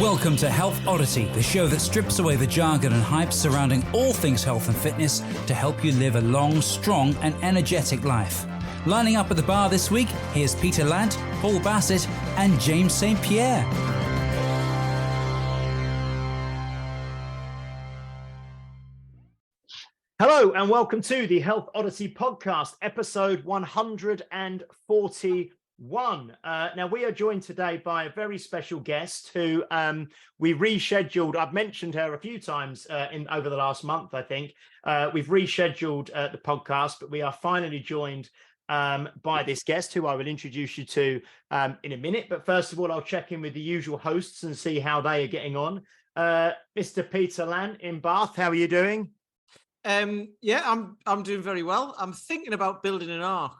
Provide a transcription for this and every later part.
Welcome to Health Oddity, the show that strips away the jargon and hype surrounding all things health and fitness to help you live a long, strong and energetic life. Lining up at the bar this week, here's Peter Lant, Paul Bassett and James St. Pierre. Hello and welcome to the Health Oddity podcast, episode 141. Now we are joined today by a very special guest who we rescheduled. I've mentioned her a few times over the last month, I think. We've rescheduled the podcast, but we are finally joined by this guest who I will introduce you to in a minute. But first of all, I'll check in with the usual hosts and see how they are getting on. Mr. Peter Lant in Bath, how are you doing? Yeah, I'm doing very well. I'm thinking about building an ark,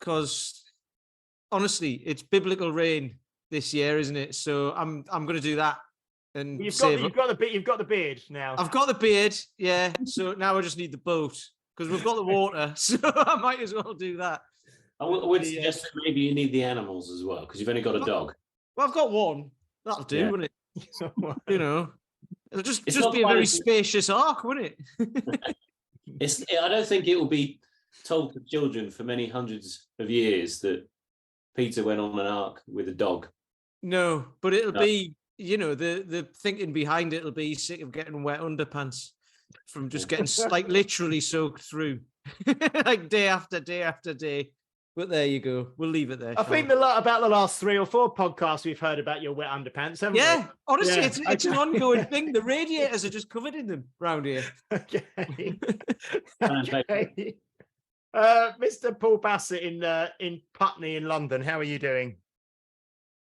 because honestly, it's biblical rain this year, isn't it? So I'm going to do that. And you've got the beard now. I've got the beard, yeah. So now I just need the boat because we've got the water. So I might as well do that. I would suggest that maybe you need the animals as well because you've only got a dog. Well, I've got one. That'll do, wouldn't it? You know. It'll just be a very spacious ark, wouldn't it? I don't think it will be told to children for many hundreds of years that Peter went on an ark with a dog. No, but it'll be, the thinking behind it will be sick of getting wet underpants from just getting like literally soaked through, like day after day after day. But there you go. We'll leave it there. I think about the last 3 or 4 podcasts we've heard about your wet underpants, haven't we? Honestly, it's an ongoing thing. The radiators are just covered in them around here. Okay. Okay. Mr. Paul Bassett in Putney in London, how are you doing?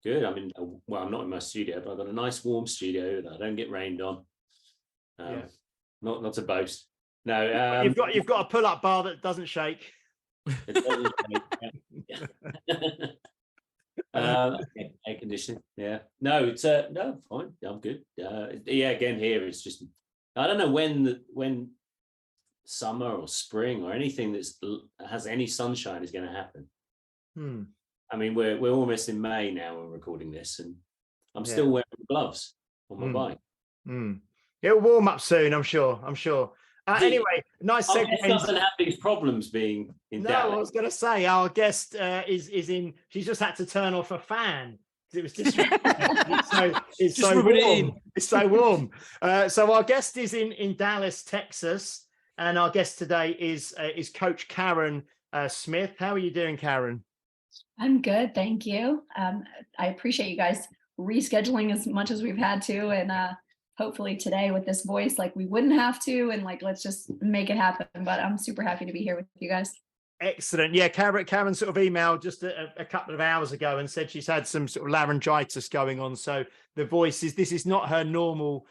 Good. I'm not in my studio, but I've got a nice warm studio that I don't get rained on. Not to boast. No. You've got a pull-up bar that doesn't shake. Air conditioning. Yeah. No, it's no, fine. I'm good. Again, here it's just I don't know when summer or spring or anything that has any sunshine is going to happen. I mean, we're almost in May now. We're recording this, and I'm still wearing gloves on my bike. It'll warm up soon, I'm sure. Anyway, nice segue. It doesn't have these problems being in Dallas. I was going to say our guest is in. She's just had to turn off a fan because it was disrespectful. It's so warm. It's so warm. So our guest is in Dallas, Texas, and our guest today is Coach Karen Smith. How are you doing, Karen? I'm good, thank you. I appreciate you guys rescheduling as much as we've had to, and hopefully today with this voice, like we wouldn't have to, and like let's just make it happen. But I'm super happy to be here with you guys. Excellent. Yeah, Karen sort of emailed just a couple of hours ago and said she's had some sort of laryngitis going on. So the voice this is not her normal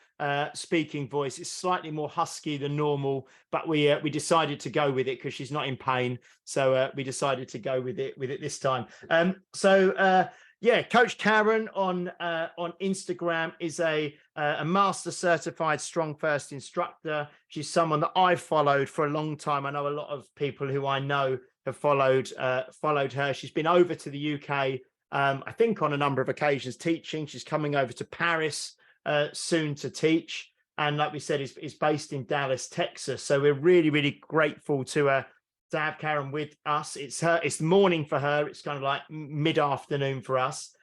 speaking voice. It's slightly more husky than normal, but we decided to go with it because she's not in pain. So we decided to go with it this time. Coach Karen on Instagram is a Master Certified Strongfirst Instructor. She's someone that I've followed for a long time. I know a lot of people who I know have followed her. She's been over to the UK, I think on a number of occasions teaching. She's coming over to Paris soon to teach. And like we said, is based in Dallas, Texas. So we're really, really grateful to have Karen with us. It's the morning for her. It's kind of like mid-afternoon for us.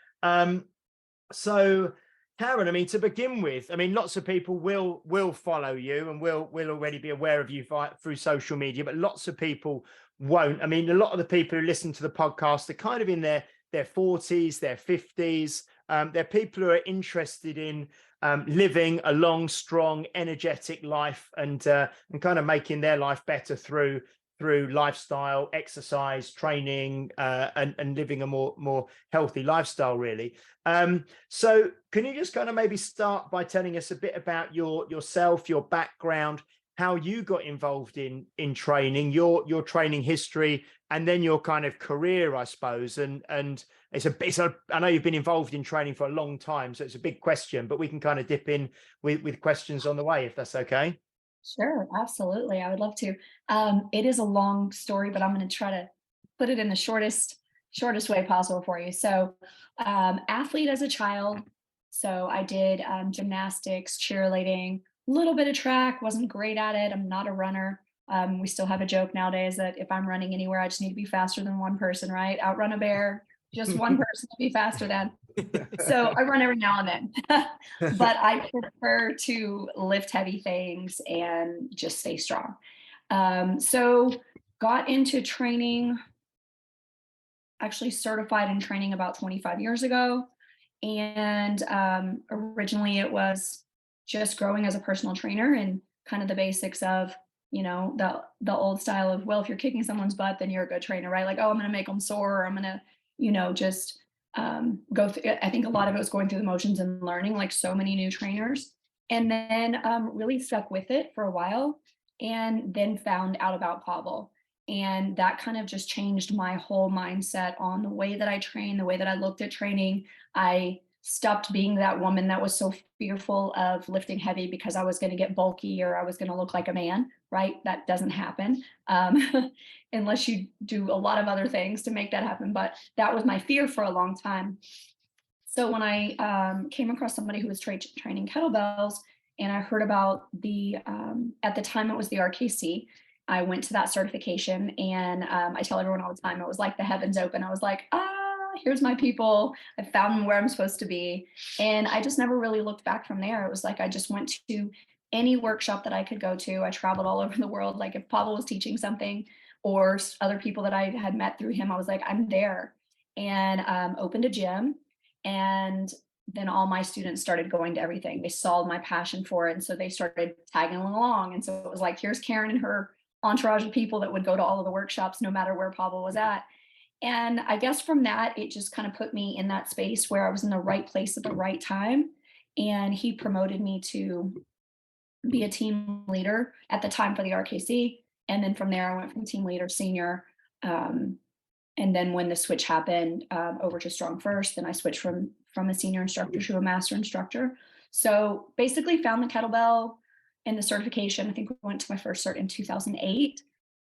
So Karen, I mean, to begin with, I mean, lots of people will follow you and will already be aware of you through social media, but lots of people won't. I mean, a lot of the people who listen to the podcast are kind of in their 40s, their 50s. They're people who are interested in living a long, strong, energetic life and kind of making their life better through lifestyle, exercise, training, and living a more healthy lifestyle, really. So can you just kind of maybe start by telling us a bit about yourself, your background, how you got involved in training, your training history, and then your kind of career, I suppose. And I know you've been involved in training for a long time, so it's a big question, but we can kind of dip in with questions on the way, if that's okay. Sure, absolutely. I would love to. It is a long story, but I'm going to try to put it in the shortest way possible for you. So athlete as a child, So I did gymnastics, cheerleading, a little bit of track, wasn't great at it. I'm not a runner. We still have a joke nowadays that if I'm running anywhere, I just need to be faster than one person, right? Outrun a bear, just one person to be faster than. So I run every now and then, but I prefer to lift heavy things and just stay strong. So got into training, actually certified in training about 25 years ago. And originally it was just growing as a personal trainer and kind of the basics of, the old style of, well, if you're kicking someone's butt, then you're a good trainer, right? Like, oh, I'm going to make them sore, or I'm going to, just go through. I think a lot of it was going through the motions and learning, like so many new trainers, and then really stuck with it for a while, and then found out about Pavel. And that kind of just changed my whole mindset on the way that I train, the way that I looked at training. I stopped being that woman that was so fearful of lifting heavy because I was going to get bulky or I was going to look like a man, right? That doesn't happen unless you do a lot of other things to make that happen. But that was my fear for a long time. So when I came across somebody who was training kettlebells, and I heard about at the time it was the RKC, I went to that certification, and I tell everyone all the time, it was like the heavens open. I was like, here's my people. I found where I'm supposed to be. And I just never really looked back from there. It was like, I just went to any workshop that I could go to. I traveled all over the world. Like if Pavel was teaching something or other people that I had met through him, I was like, I'm there, and opened a gym. And then all my students started going to everything. They saw my passion for it. And so they started tagging along. And so it was like, here's Karen and her entourage of people that would go to all of the workshops, no matter where Pavel was at. And I guess from that, it just kind of put me in that space where I was in the right place at the right time. And he promoted me to be a team leader at the time for the RKC. And then from there, I went from team leader, senior. And then when the switch happened over to Strongfirst, then I switched from a senior instructor to a master instructor. So basically found the kettlebell and the certification. I think we went to my first cert in 2008.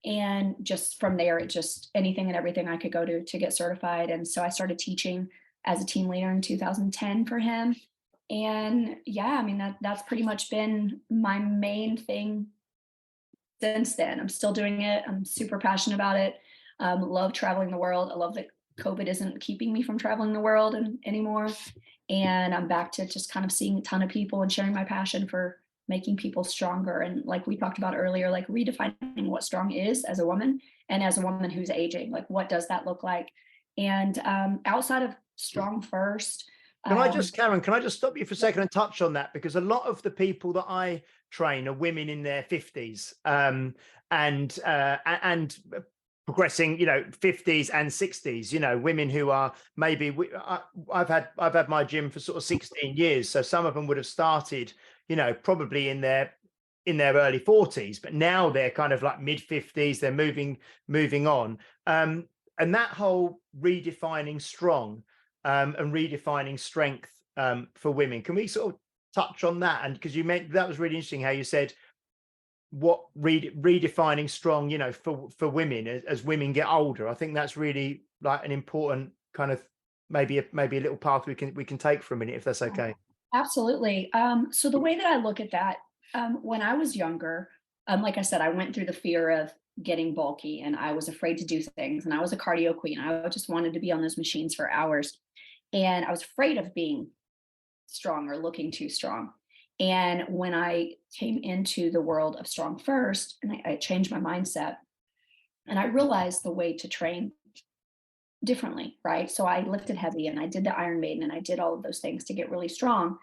And just from there, it just anything and everything I could go to get certified. And so I started teaching as a team leader in 2010 for him. And yeah, I mean, that's pretty much been my main thing since then. I'm still doing it. I'm super passionate about it. Love traveling the world. I love that COVID isn't keeping me from traveling the world anymore. And I'm back to just kind of seeing a ton of people and sharing my passion for making people stronger. And like we talked about earlier, like redefining what strong is as a woman, and as a woman who's aging, like what does that look like? And outside of Strongfirst, Karen, can I just stop you for a second and touch on that? Because a lot of the people that I train are women in their 50s and progressing, 50s and 60s, women who are maybe, I've had my gym for sort of 16 years. So some of them would have started, probably in their early 40s, but now they're kind of like mid 50s, they're moving on. And that whole redefining strong and redefining strength for women, can we sort of touch on that? And because you meant that was really interesting how you said what redefining strong, for women as women get older. I think that's really like an important kind of maybe a little path we can take for a minute, if that's okay. Absolutely. So the way that I look at that, when I was younger, like I said, I went through the fear of getting bulky, and I was afraid to do things, and I was a cardio queen. I just wanted to be on those machines for hours, and I was afraid of being strong or looking too strong. And when I came into the world of Strongfirst, and I changed my mindset, and I realized the way to train differently, right? So I lifted heavy, and I did the Iron Maiden, and I did all of those things to get really strong.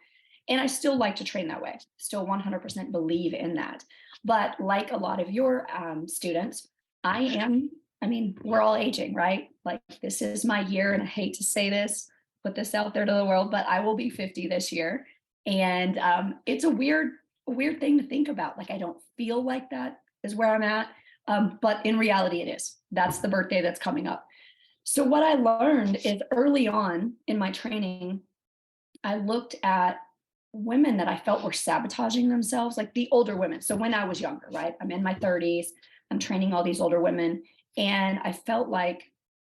And I still like to train that way, still 100% believe in that. But like a lot of your students, we're all aging, right? Like this is my year, and I hate to say this, put this out there to the world, but I will be 50 this year. And it's a weird thing to think about. Like, I don't feel like that is where I'm at. But in reality, it is. That's the birthday that's coming up. So what I learned is early on in my training, I looked at women that I felt were sabotaging themselves, like the older women. So when I was younger, right? I'm in my 30s, I'm training all these older women, and I felt like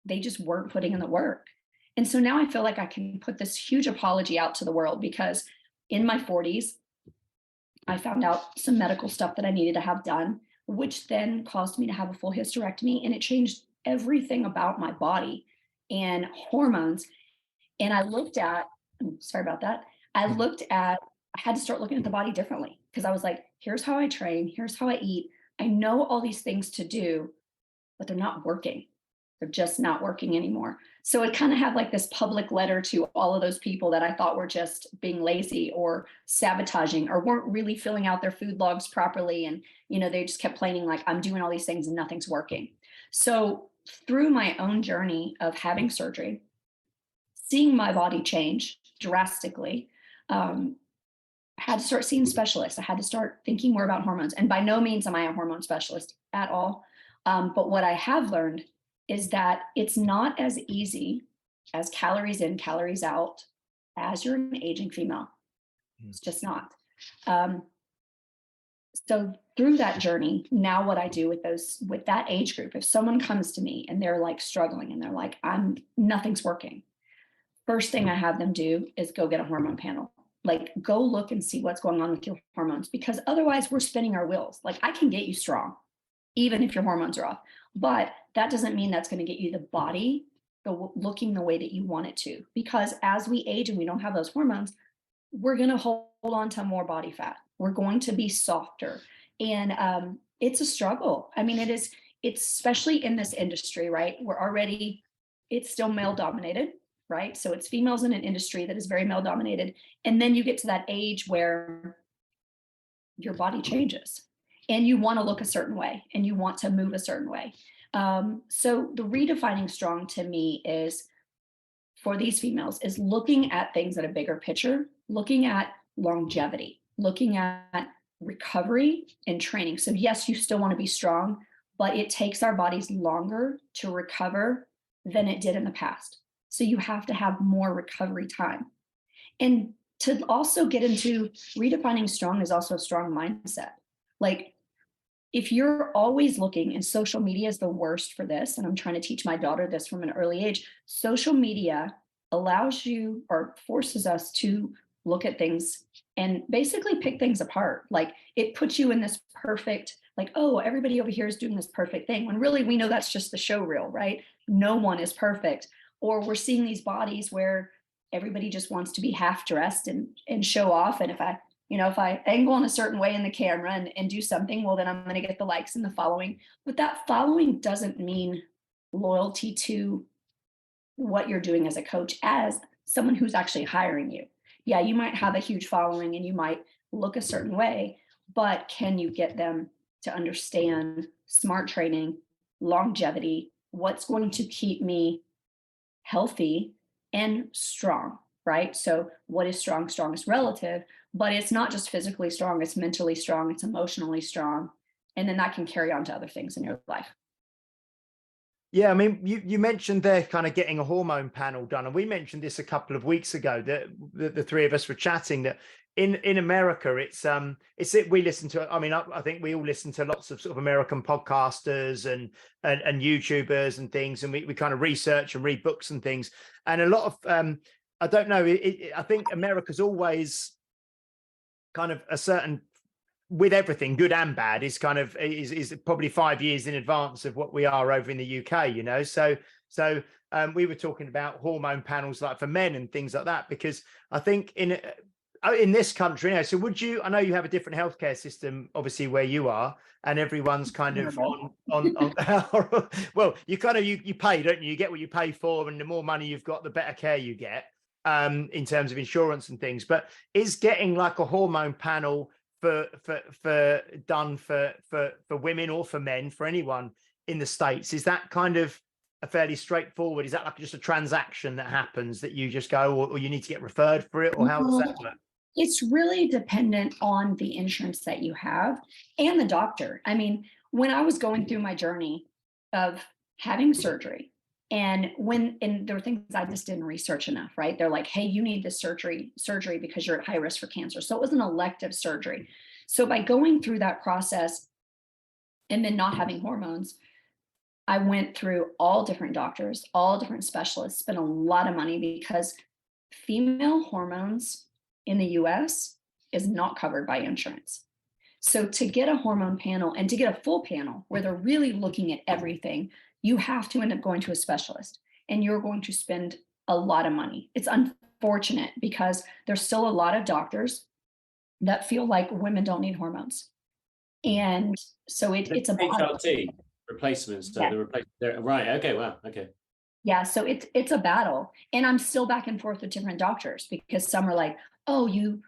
they just weren't putting in the work. And so now I feel like I can put this huge apology out to the world, because in my 40s, I found out some medical stuff that I needed to have done, which then caused me to have a full hysterectomy. And it changed everything about my body and hormones. And I looked at, sorry about that. I had to start looking at the body differently, because I was like, here's how I train, here's how I eat. I know all these things to do, but they're not working. They're just not working anymore. So it kind of had like this public letter to all of those people that I thought were just being lazy or sabotaging or weren't really filling out their food logs properly. And, they just kept complaining like, I'm doing all these things and nothing's working. So through my own journey of having surgery, seeing my body change drastically, I had to start seeing specialists. I had to start thinking more about hormones. And by no means am I a hormone specialist at all. But what I have learned is that it's not as easy as calories in, calories out as you're an aging female. It's just not. So through that journey, now what I do with that age group, if someone comes to me and they're like struggling and they're like, nothing's working. First thing I have them do is go get a hormone panel. Like, go look and see what's going on with your hormones, because otherwise we're spinning our wheels. Like, I can get you strong, even if your hormones are off, but that doesn't mean that's going to get you the body looking the way that you want it to. Because as we age and we don't have those hormones, we're going to hold on to more body fat. We're going to be softer. And it's a struggle. I mean, it's especially in this industry, right? It's still male dominated, right? So it's females in an industry that is very male dominated. And then you get to that age where your body changes and you want to look a certain way and you want to move a certain way. So the redefining strong to me is, for these females, is looking at things at a bigger picture, looking at longevity, looking at recovery and training. So yes, you still want to be strong, but it takes our bodies longer to recover than it did in the past. So you have to have more recovery time. And to also get into redefining strong is also a strong mindset. Like, if you're always looking, and social media is the worst for this, and I'm trying to teach my daughter this from an early age, social media allows you or forces us to look at things and basically pick things apart. Like, it puts you in this perfect, like, oh, everybody over here is doing this perfect thing, when really we know that's just the show reel, right? No one is perfect. Or we're seeing these bodies where everybody just wants to be half dressed and show off. And if I angle in a certain way in the camera and do something, well, then I'm going to get the likes and the following. But that following doesn't mean loyalty to what you're doing as a coach, as someone who's actually hiring you. Yeah, you might have a huge following and you might look a certain way, but can you get them to understand smart training, longevity, what's going to keep me healthy and strong, right? So what is strong? Strong is relative, but it's not just physically strong, it's mentally strong, it's emotionally strong. And then that can carry on to other things in your life. Yeah, I mean, you mentioned there kind of getting a hormone panel done, and we mentioned this a couple of weeks ago that the three of us were chatting that in America, we listen to, I mean, I think we all listen to lots of sort of American podcasters and YouTubers and things, and we kind of research and read books and things, and a lot of I don't know, I think America's always kind of a certain, with everything good and bad, is kind of is probably 5 years in advance of what we are over in the UK, so we were talking about hormone panels like for men and things like that, because I think in this country, so I know you have a different healthcare system, obviously, where you are, and everyone's kind of on well, you kind of, you pay, don't you? You get what you pay for, and the more money you've got, the better care you get, in terms of insurance and things. But is getting like a hormone panel done for women or for men, for anyone in the States, is that kind of a fairly straightforward? Is that like just a transaction that happens that you just go, or you need to get referred for it, or how does that work? It's really dependent on the insurance that you have and the doctor. I mean, when I was going through my journey of having surgery, and there were things I just didn't research enough, right? They're like, hey, you need this surgery because you're at high risk for cancer. So it was an elective surgery. So by going through that process and then not having hormones, I went through all different doctors, all different specialists, spent a lot of money because female hormones in the US is not covered by insurance. So to get a hormone panel and to get a full panel where they're really looking at everything, you have to end up going to a specialist, and you're going to spend a lot of money. It's unfortunate because there's still a lot of doctors that feel like women don't need hormones. And so it's a battle. HRT replacements. So Yeah. the replacement, right? Okay, wow, okay. Yeah, so it's a battle, and I'm still back and forth with different doctors because some are like, "Oh, you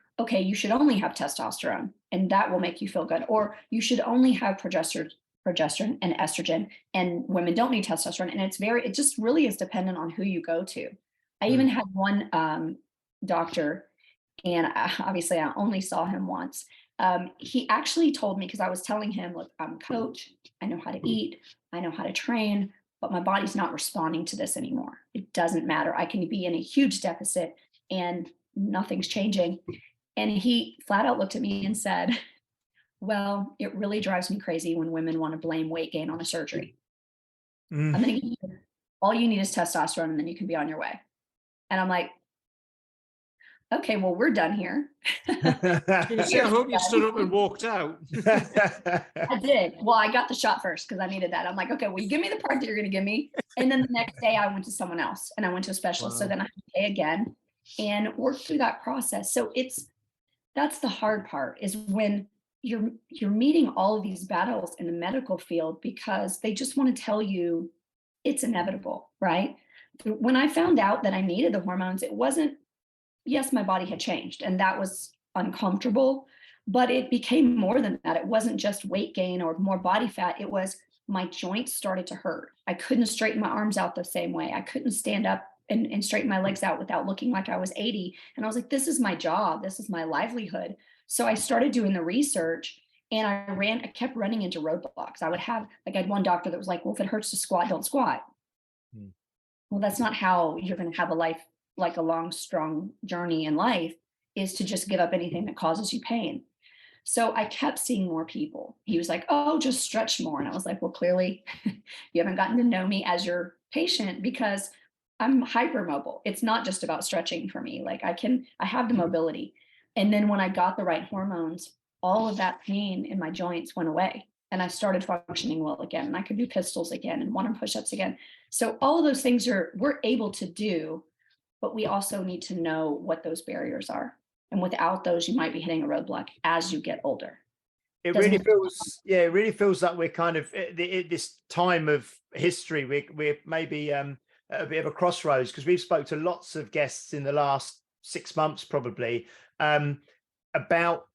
should only have testosterone, and that will make you feel good," or "You should only have progesterone and estrogen, and women don't need testosterone." And it just really is dependent on who you go to. I even had one doctor, and obviously I only saw him once. He actually told me, because I was telling him, "Look, I'm a coach. I know how to eat. I know how to train. But my body's not responding to this anymore. It doesn't matter. I can be in a huge deficit and nothing's changing." And he flat out looked at me and said, "Well, it really drives me crazy when women want to blame weight gain on a surgery. I'm going to give you, all you need is testosterone, and then you can be on your way." And I'm like, "Okay, well, we're done here." I hope you stood up and walked out. I did. Well, I got the shot first because I needed that. I'm like, "Okay, well, you give me the part that you're going to give me." And then the next day I went to someone else and I went to a specialist. So Wow. then I had to pay again and work through that process. So that's the hard part, is when you're meeting all of these battles in the medical field because they just want to tell you it's inevitable, right? When I found out that I needed the hormones, it wasn't, yes, my body had changed and that was uncomfortable, but it became more than that. It wasn't just weight gain or more body fat. It was my joints started to hurt. I couldn't straighten my arms out the same way. I couldn't stand up and straighten my legs out without looking like I was 80. And I was like, this is my job. This is my livelihood. So I started doing the research, and I kept running into roadblocks. I had one doctor that was like, "Well, if it hurts to squat, don't squat." Well, that's not how you're going to have a life, like a long, strong journey in life, is to just give up anything that causes you pain. So I kept seeing more people. He was like, "Oh, just stretch more." And I was like, "Well, clearly you haven't gotten to know me as your patient, because I'm hypermobile. It's not just about stretching for me. Like I have the mobility." And then when I got the right hormones, all of that pain in my joints went away. And I started functioning well again. And I could do pistols again and one-arm push-ups again. So all of those things we're able to do, but we also need to know what those barriers are. And without those, you might be hitting a roadblock as you get older. It Doesn't really it- feels, yeah, it really feels like we're kind of at this time of history. We're maybe at a bit of a crossroads, because we've spoke to lots of guests in the last 6 months, probably, about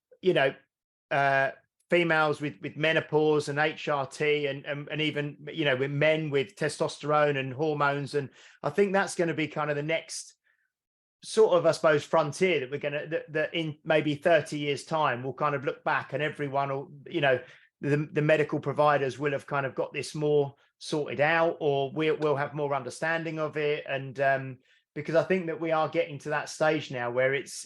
females with menopause and HRT, and even with men with testosterone and hormones. And I think that's going to be kind of the next sort of, I suppose, frontier that we're going to, that in maybe 30 years time, we'll kind of look back and everyone will, the medical providers will have kind of got this more sorted out, or we'll have more understanding of it. And because I think that we are getting to that stage now where it's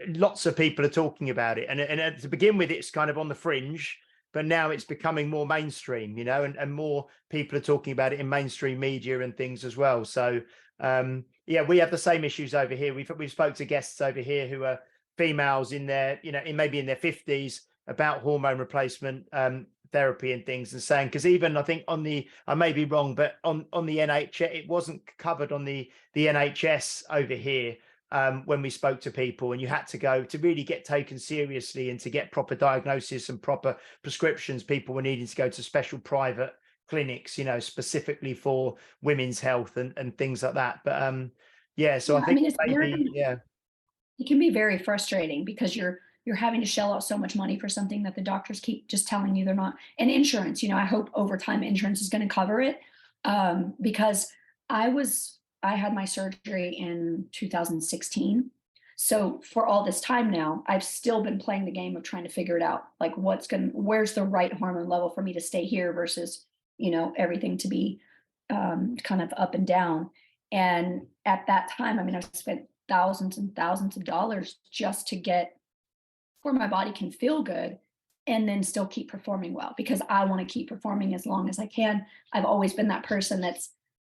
lots of people are talking about it. And to begin with, it's kind of on the fringe, but now it's becoming more mainstream, and more people are talking about it in mainstream media and things as well. So yeah, we have the same issues over here. We've spoke to guests over here who are females in their, maybe in their 50s, about hormone replacement therapy and things, and saying, because even I think I may be wrong, but on the NHS, it wasn't covered on the NHS over here when we spoke to people, and you had to go to really get taken seriously and to get proper diagnosis and proper prescriptions. People were needing to go to special private clinics, specifically for women's health and things like that. But yeah, so I think it can be very frustrating because you're having to shell out so much money for something that the doctors keep just telling you they're not. And insurance, I hope over time insurance is going to cover it, because I had my surgery in 2016. So for all this time now, I've still been playing the game of trying to figure it out. Like where's the right hormone level for me to stay here versus, everything to be kind of up and down. And at that time, I spent thousands and thousands of dollars just to get where my body can feel good, and then still keep performing well, because I want to keep performing as long as I can. I've always been that person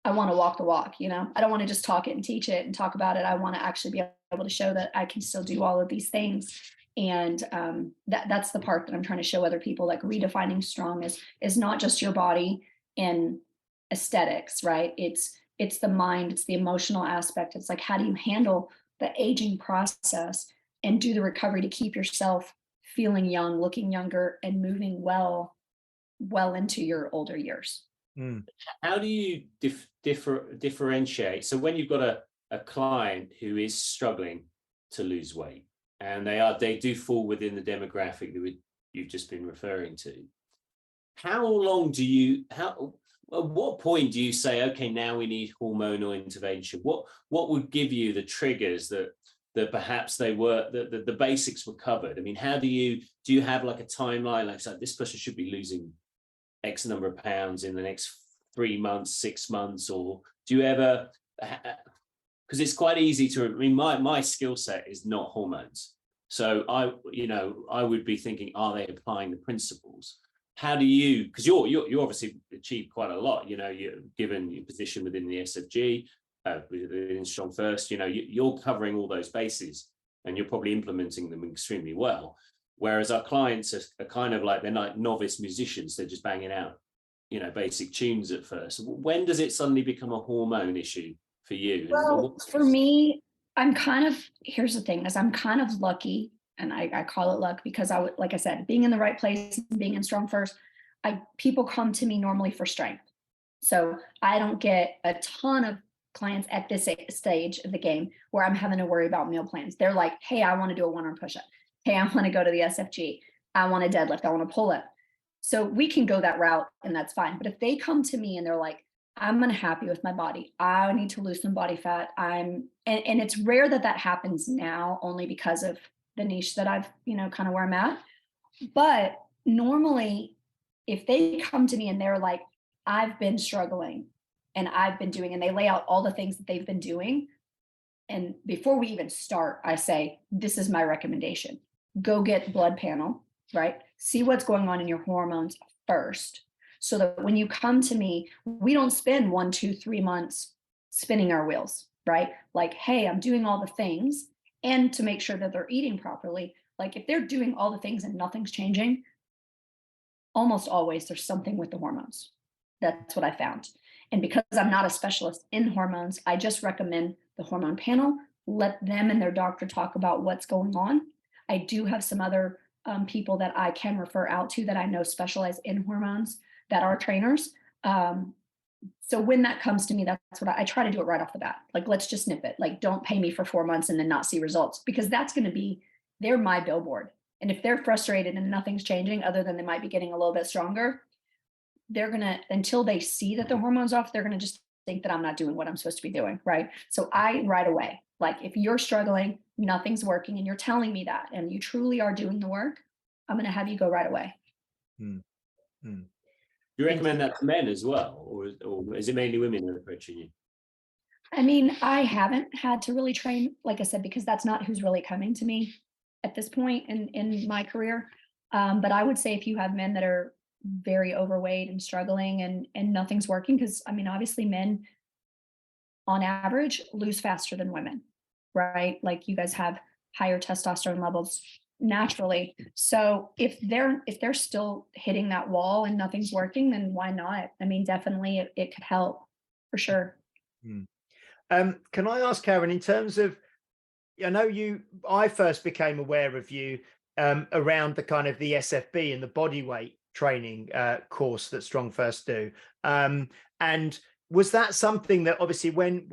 I want to walk the walk, you know. I don't want to just talk it and teach it and talk about it. I want to actually be able to show that I can still do all of these things. And that's the part that I'm trying to show other people. Like, redefining strong is not just your body and aesthetics, right? It's the mind, it's the emotional aspect. It's like, how do you handle the aging process and do the recovery to keep yourself feeling young, looking younger, and moving well into your older years. How do you differentiate? So when you've got a client who is struggling to lose weight, and they do fall within the demographic that you've just been referring to, how long do you, at what point do you say, okay, now we need hormonal intervention? What would give you the triggers that perhaps the basics were covered? I mean, how do you have like a timeline? Like, so this person should be losing X number of pounds in the next 3 months, 6 months, or do you ever, because it's quite easy to, I mean, my skill set is not hormones. So I would be thinking, are they applying the principles? How do you, because you obviously achieved quite a lot, you know, you're given your position within the SFG, in Strongfirst, you know, you're covering all those bases and you're probably implementing them extremely well. Whereas our clients are kind of like, they're like novice musicians. They're just banging out, you know, basic tunes at first. When does it suddenly become a hormone issue for you? Well, for me, here's the thing, is I'm kind of lucky, and I call it luck because like I said, being in the right place, being in Strongfirst, people come to me normally for strength. So I don't get a ton of clients at this stage of the game where I'm having to worry about meal plans. They're like, hey, I want to do a 1-arm push-up. Hey, I want to go to the SFG. I want to deadlift. I want to pull up. So we can go that route and that's fine. But if they come to me and they're like, I'm unhappy with my body, I need to lose some body fat. And it's rare that happens now, only because of the niche that I've, you know, kind of where I'm at. But normally, if they come to me and they're like, I've been struggling and I've been doing, and they lay out all the things that they've been doing. And before we even start, I say, this is my recommendation. Go get blood panel, right? See what's going on in your hormones first, so that when you come to me, we don't spend 1, 2, 3 months spinning our wheels, right? Like, hey, I'm doing all the things, and to make sure that they're eating properly. Like, if they're doing all the things and nothing's changing, almost always there's something with the hormones. That's what I found. And because I'm not a specialist in hormones, I just recommend the hormone panel, let them and their doctor talk about what's going on. I do have some other people that I can refer out to that I know specialize in hormones that are trainers. So when that comes to me, that's what I try to do it right off the bat. Like, let's just nip it. Like, don't pay me for 4 months and then not see results, because that's going to be, they're my billboard. And if they're frustrated and nothing's changing other than they might be getting a little bit stronger, they're going to, until they see that the hormone's off, they're going to just think that I'm not doing what I'm supposed to be doing. Right. So right away, like, if you're struggling, nothing's working, and you're telling me that, and you truly are doing the work, I'm going to have you go right away. Do you recommend that to men as well? Or is it mainly women that are approaching you? I mean, I haven't had to really train, like I said, because that's not who's really coming to me at this point in my career. But I would say if you have men that are very overweight and struggling and nothing's working, because I mean, obviously men on average lose faster than women, right? Like, you guys have higher testosterone levels naturally. So if they're still hitting that wall and nothing's working, then why not? I mean, definitely it could help for sure. Can I ask, Karen, in terms of, I know I first became aware of you around the kind of the SFB and the body weight training course that Strongfirst do. And was that something that obviously when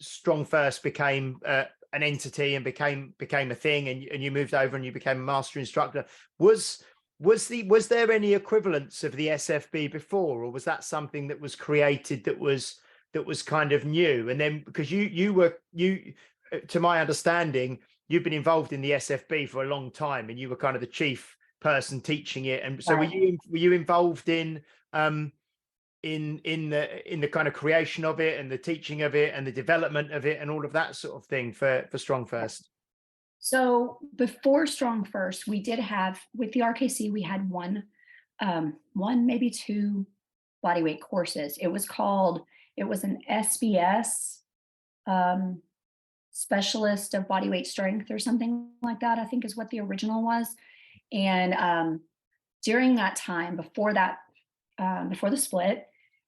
Strongfirst became an entity and became a thing, and you moved over and you became a master instructor, was there any equivalence of the SFB before, or was that something that was created that was kind of new? And then, because you to my understanding, you've been involved in the SFB for a long time, and you were kind of the chief person teaching it. And so were you involved in the kind of creation of it and the teaching of it and the development of it and all of that sort of thing for Strongfirst? So before Strongfirst, we did have, with the RKC, we had one, maybe two bodyweight courses. It was an SBS, specialist of bodyweight strength or something like that, I think is what the original was. And during that time, before the split,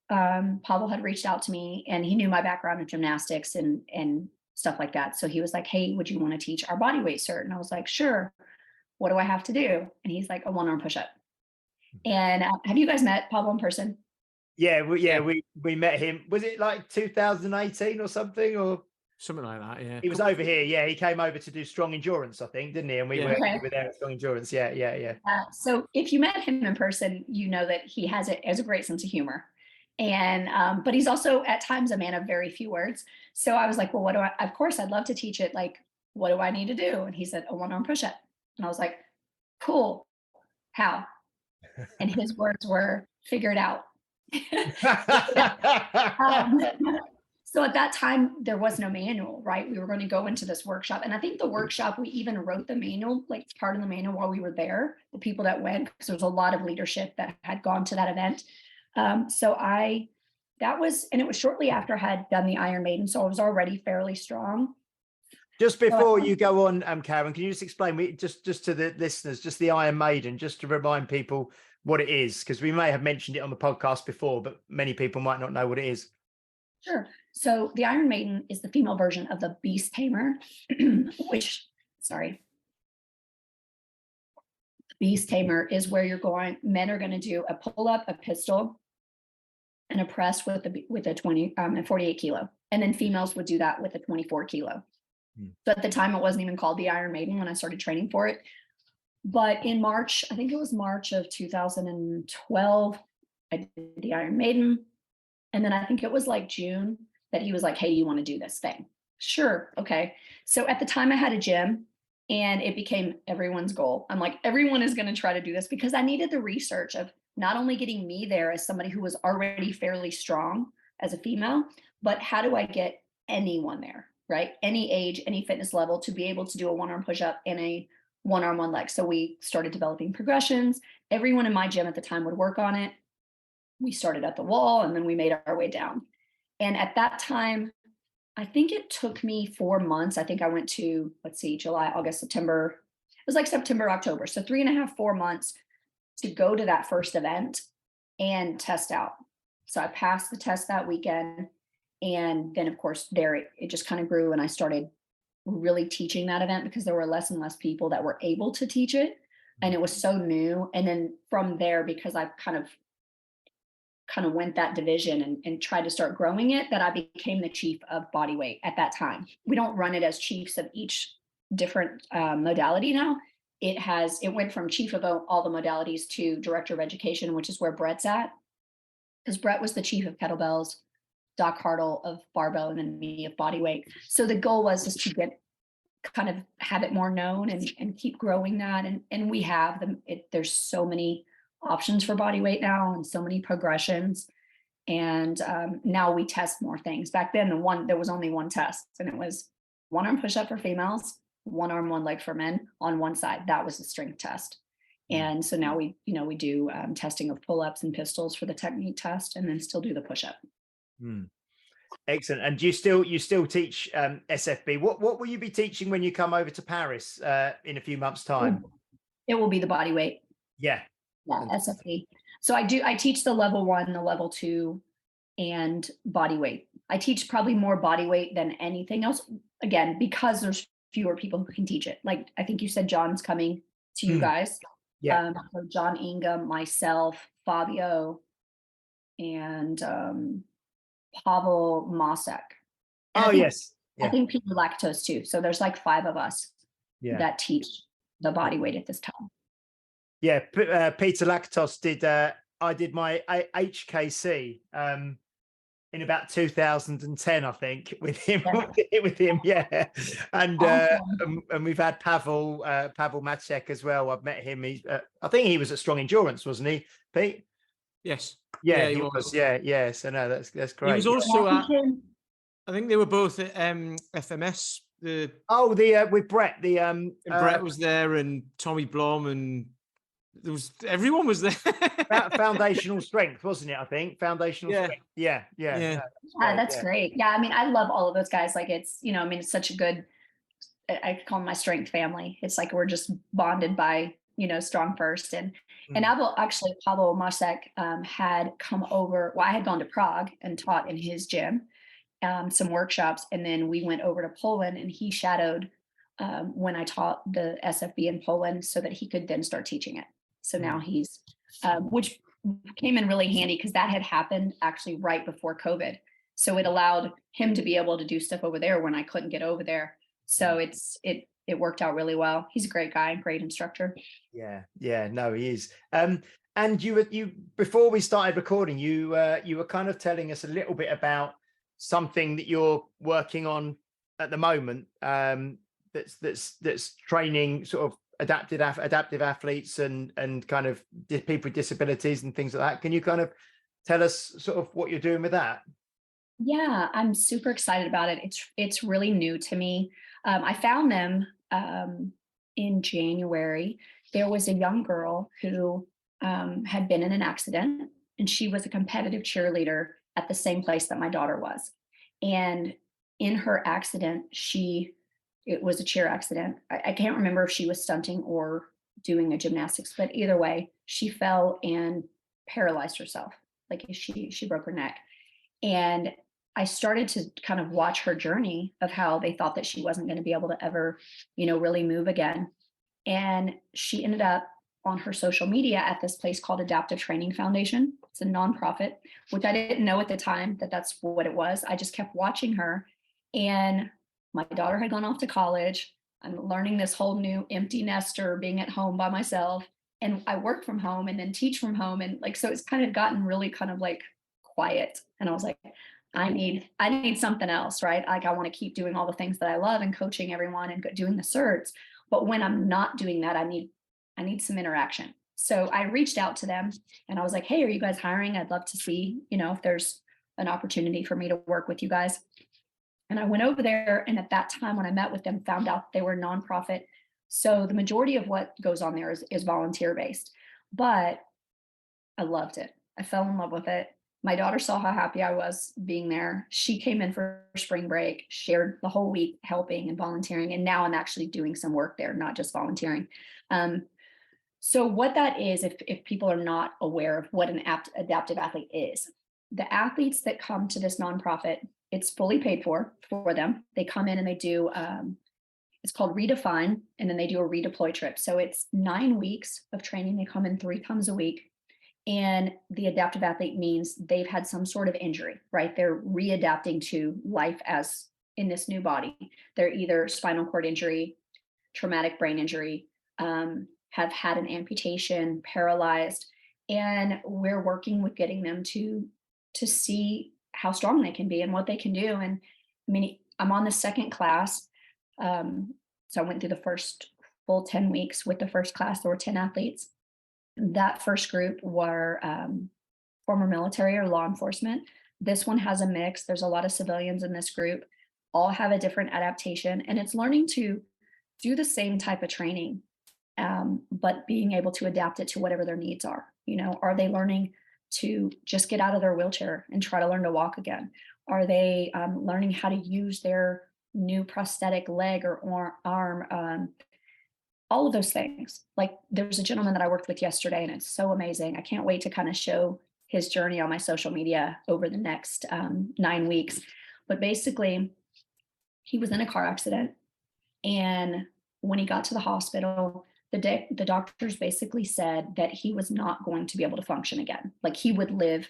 Pavel had reached out to me, and he knew my background in gymnastics and stuff like that. So he was like, "Hey, would you want to teach our bodyweight cert?" And I was like, "Sure. What do I have to do?" And he's like, "A 1-arm push-up." And have you guys met Pavel in person? Yeah, we met him. Was it like 2018 or something, or Something like that, yeah. he was over here? Yeah, he came over to do Strong Endurance, I think, didn't he? And we Yeah. were there at Strong Endurance. Yeah. So if you met him in person, you know that he has a great sense of humor. And but he's also at times a man of very few words. So I was like, well, of course I'd love to teach it. Like, what do I need to do? And he said, a 1-arm push-up. And I was like, cool. How? And his words were, figure it out. So at that time, there was no manual, right? We were going to go into this workshop. And I think the workshop, we even wrote the manual, like part of the manual while we were there, the people that went, because there was a lot of leadership that had gone to that event. And it was shortly after I had done the Iron Maiden. So I was already fairly strong. Just before you go on, Karen, can you just explain just to the listeners, just the Iron Maiden, just to remind people what it is? Because we may have mentioned it on the podcast before, but many people might not know what it is. Sure. So the Iron Maiden is the female version of the Beast Tamer, Beast Tamer is where men are going to do a pull-up, a pistol, and a press with a 20 and 48 kilo. And then females would do that with a 24 kilo. So at the time, it wasn't even called the Iron Maiden when I started training for it. But in March, I think it was March of 2012, I did the Iron Maiden. And then I think it was like June that he was like, hey, you want to do this thing? Sure. Okay. So at the time I had a gym, and it became everyone's goal. I'm like, everyone is going to try to do this, because I needed the research of not only getting me there as somebody who was already fairly strong as a female, but how do I get anyone there, right? Any age, any fitness level, to be able to do a 1-arm push-up and a 1-arm, 1 leg. So we started developing progressions. Everyone in my gym at the time would work on it. We started at the wall, and then we made our way down. And at that time, I think it took me 4 months. I think I went to, July, August, September. It was like September, October. So 3.5, 4 months to go to that first event and test out. So I passed the test that weekend. And then, of course, there it just kind of grew. And I started really teaching that event, because there were less and less people that were able to teach it. And it was so new. And then from there, because I kind of went that division and tried to start growing it, that I became the chief of bodyweight at that time. We don't run it as chiefs of each different modality now. It went from chief of all the modalities to director of education, which is where Brett's at, because Brett was the chief of kettlebells, Doc Hartle of barbell, and then me of bodyweight. So the goal was just to have it more known and keep growing that. And we have them. There's so many options for bodyweight now, and so many progressions. And now we test more things. Back then, there was only one test, and it was 1-arm push-up for females, 1-arm, 1 leg for men on one side. That was the strength test. And so now we do testing of pull-ups and pistols for the technique test, and then still do the push-up. Excellent. And you still teach SFB? What will you be teaching when you come over to Paris in a few months' time? It will be the bodyweight. Yeah, SFB. So I teach the level 1, the level 2, and bodyweight. I teach probably more bodyweight than anything else, again, because there's fewer people who can teach it. Like, I think you said John's coming to you guys. Yeah. So John Ingham, myself, Fabio, and Pavel Mosek. Yes. Yeah. I think Peter Lactose too. So there's like 5 of us that teach the bodyweight at this time. Yeah, Peter Lactose did. I did my HKC in about 2010, I think, with him. Yeah. And Awesome. and we've had Pavel Macek as well. I've met him. I think he was at Strong Endurance, wasn't he, Pete? Yes. Yeah, he was. Yeah. So no, that's great. He was also at, I think they were both at FMS with Brett, Brett was there, and Tommy Blom, and everyone was there. Foundational Strength, wasn't it? I think Foundational Strength. Yeah. That's great. Yeah, I mean, I love all of those guys. Like, it's, I mean, it's such a good, I call them my strength family. It's like we're just bonded by, Strongfirst. And Pablo Masek had come over. Well, I had gone to Prague and taught in his gym some workshops, and then we went over to Poland, and he shadowed when I taught the SFB in Poland, so that he could then start teaching it. So now he's, which came in really handy because that had happened actually right before COVID. So it allowed him to be able to do stuff over there when I couldn't get over there. So it worked out really well. He's a great guy, great instructor. Yeah, no, he is. And you before we started recording, you were kind of telling us a little bit about something that you're working on at the moment. That's training sort of adaptive athletes and kind of people with disabilities and things like that. Can you kind of tell us sort of what you're doing with that? Yeah, I'm super excited about it. It's really new to me. I found them in January. There was a young girl who had been in an accident, and she was a competitive cheerleader at the same place that my daughter was. And in her accident, it was a cheer accident. I can't remember if she was stunting or doing a gymnastics, but either way, she fell and paralyzed herself. Like she broke her neck. And I started to kind of watch her journey of how they thought that she wasn't going to be able to ever, really move again. And she ended up on her social media at this place called Adaptive Training Foundation. It's a nonprofit, which I didn't know at the time that that's what it was. I just kept watching her, and my daughter had gone off to college. I'm learning this whole new empty nester, being at home by myself. And I work from home and then teach from home. And so it's kind of gotten really kind of like quiet. And I was like, I need something else, right? Like, I want to keep doing all the things that I love and coaching everyone and doing the certs. But when I'm not doing that, I need some interaction. So I reached out to them and I was like, hey, are you guys hiring? I'd love to see, if there's an opportunity for me to work with you guys. And I went over there, and at that time when I met with them, found out they were a nonprofit. So the majority of what goes on there is volunteer based, but I loved it. I fell in love with it. My daughter saw how happy I was being there. She came in for spring break, shared the whole week helping and volunteering. And now I'm actually doing some work there, not just volunteering. So what that is, if people are not aware of what an adaptive athlete is, the athletes that come to this nonprofit, it's fully paid for them. They come in and they do, it's called Redefine, and then they do a redeploy trip. So it's 9 weeks of training. They come in 3 times a week. And the adaptive athlete means they've had some sort of injury, right? They're readapting to life as in this new body. They're either spinal cord injury, traumatic brain injury, have had an amputation, paralyzed, and we're working with getting them to see how strong they can be and what they can do. And I mean, I'm on the second class. So I went through the first full 10 weeks with the first class. There were 10 athletes. That first group were former military or law enforcement. This one has a mix. There's a lot of civilians in this group, all have a different adaptation, and it's learning to do the same type of training, but being able to adapt it to whatever their needs are. Are they learning to just get out of their wheelchair and try to learn to walk again? Are they learning how to use their new prosthetic leg or arm? All of those things. Like, there's a gentleman that I worked with yesterday, and it's so amazing. I can't wait to kind of show his journey on my social media over the next 9 weeks. But basically, he was in a car accident, and when he got to the hospital, the doctors basically said that he was not going to be able to function again. Like, he would live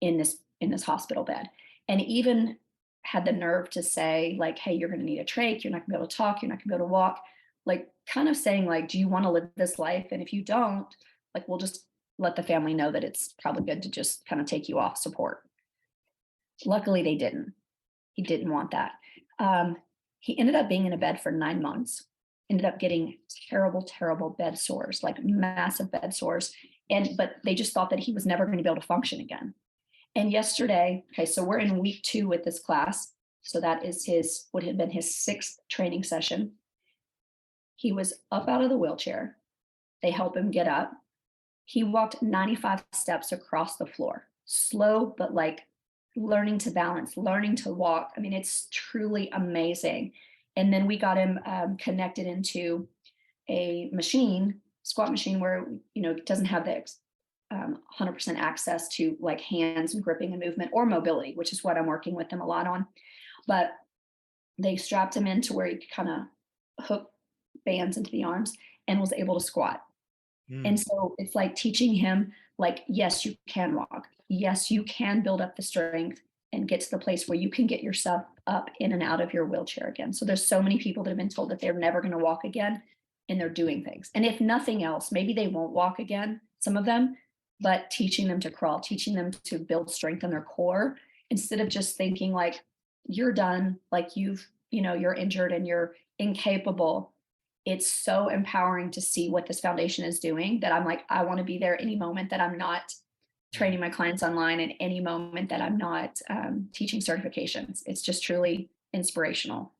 in this hospital bed, and even had the nerve to say, like, hey, you're going to need a trach. You're not going to be able to talk. You're not going to be able to walk. Like, kind of saying, like, do you want to live this life? And if you don't, like, we'll just let the family know that it's probably good to just kind of take you off support. Luckily, they didn't. He didn't want that. He ended up being in a bed for 9 months, ended up getting terrible, terrible bed sores, like massive bed sores. But they just thought that he was never going to be able to function again. And yesterday, okay, so we're in week 2 with this class. So that is would have been his 6th training session. He was up out of the wheelchair. They help him get up. He walked 95 steps across the floor, slow, but like learning to balance, learning to walk. I mean, it's truly amazing. And then we got him connected into a machine, squat machine, where, it doesn't have the 100% access to like hands and gripping and movement or mobility, which is what I'm working with them a lot on. But they strapped him into where he could kind of hook bands into the arms and was able to squat. And so it's like teaching him, like, yes, you can walk. Yes, you can build up the strength and get to the place where you can get yourself up in and out of your wheelchair again. So there's so many people that have been told that they're never going to walk again, and they're doing things. And if nothing else, maybe they won't walk again, some of them, but teaching them to crawl, teaching them to build strength in their core, instead of just thinking like you're done, like you're injured and you're incapable. It's so empowering to see what this foundation is doing, that I'm like, I want to be there any moment that I'm not training my clients online, and any moment that I'm not teaching certifications. It's just truly inspirational.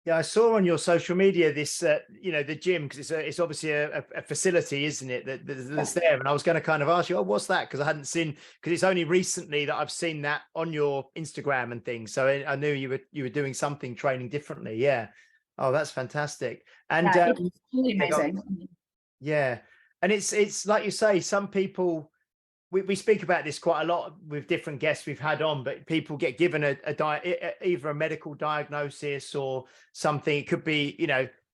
Yeah, I saw on your social media this, the gym, because it's obviously a facility, isn't it? That's there. And I was going to kind of ask you, oh, what's that? Because I hadn't seen, because it's only recently that I've seen that on your Instagram and things. So I knew you were doing something, training differently. Yeah. Oh, that's fantastic. And yeah, it's really amazing. Yeah. And it's like you say, some people, we speak about this quite a lot with different guests we've had on, but people get given either a medical diagnosis or something. It could be,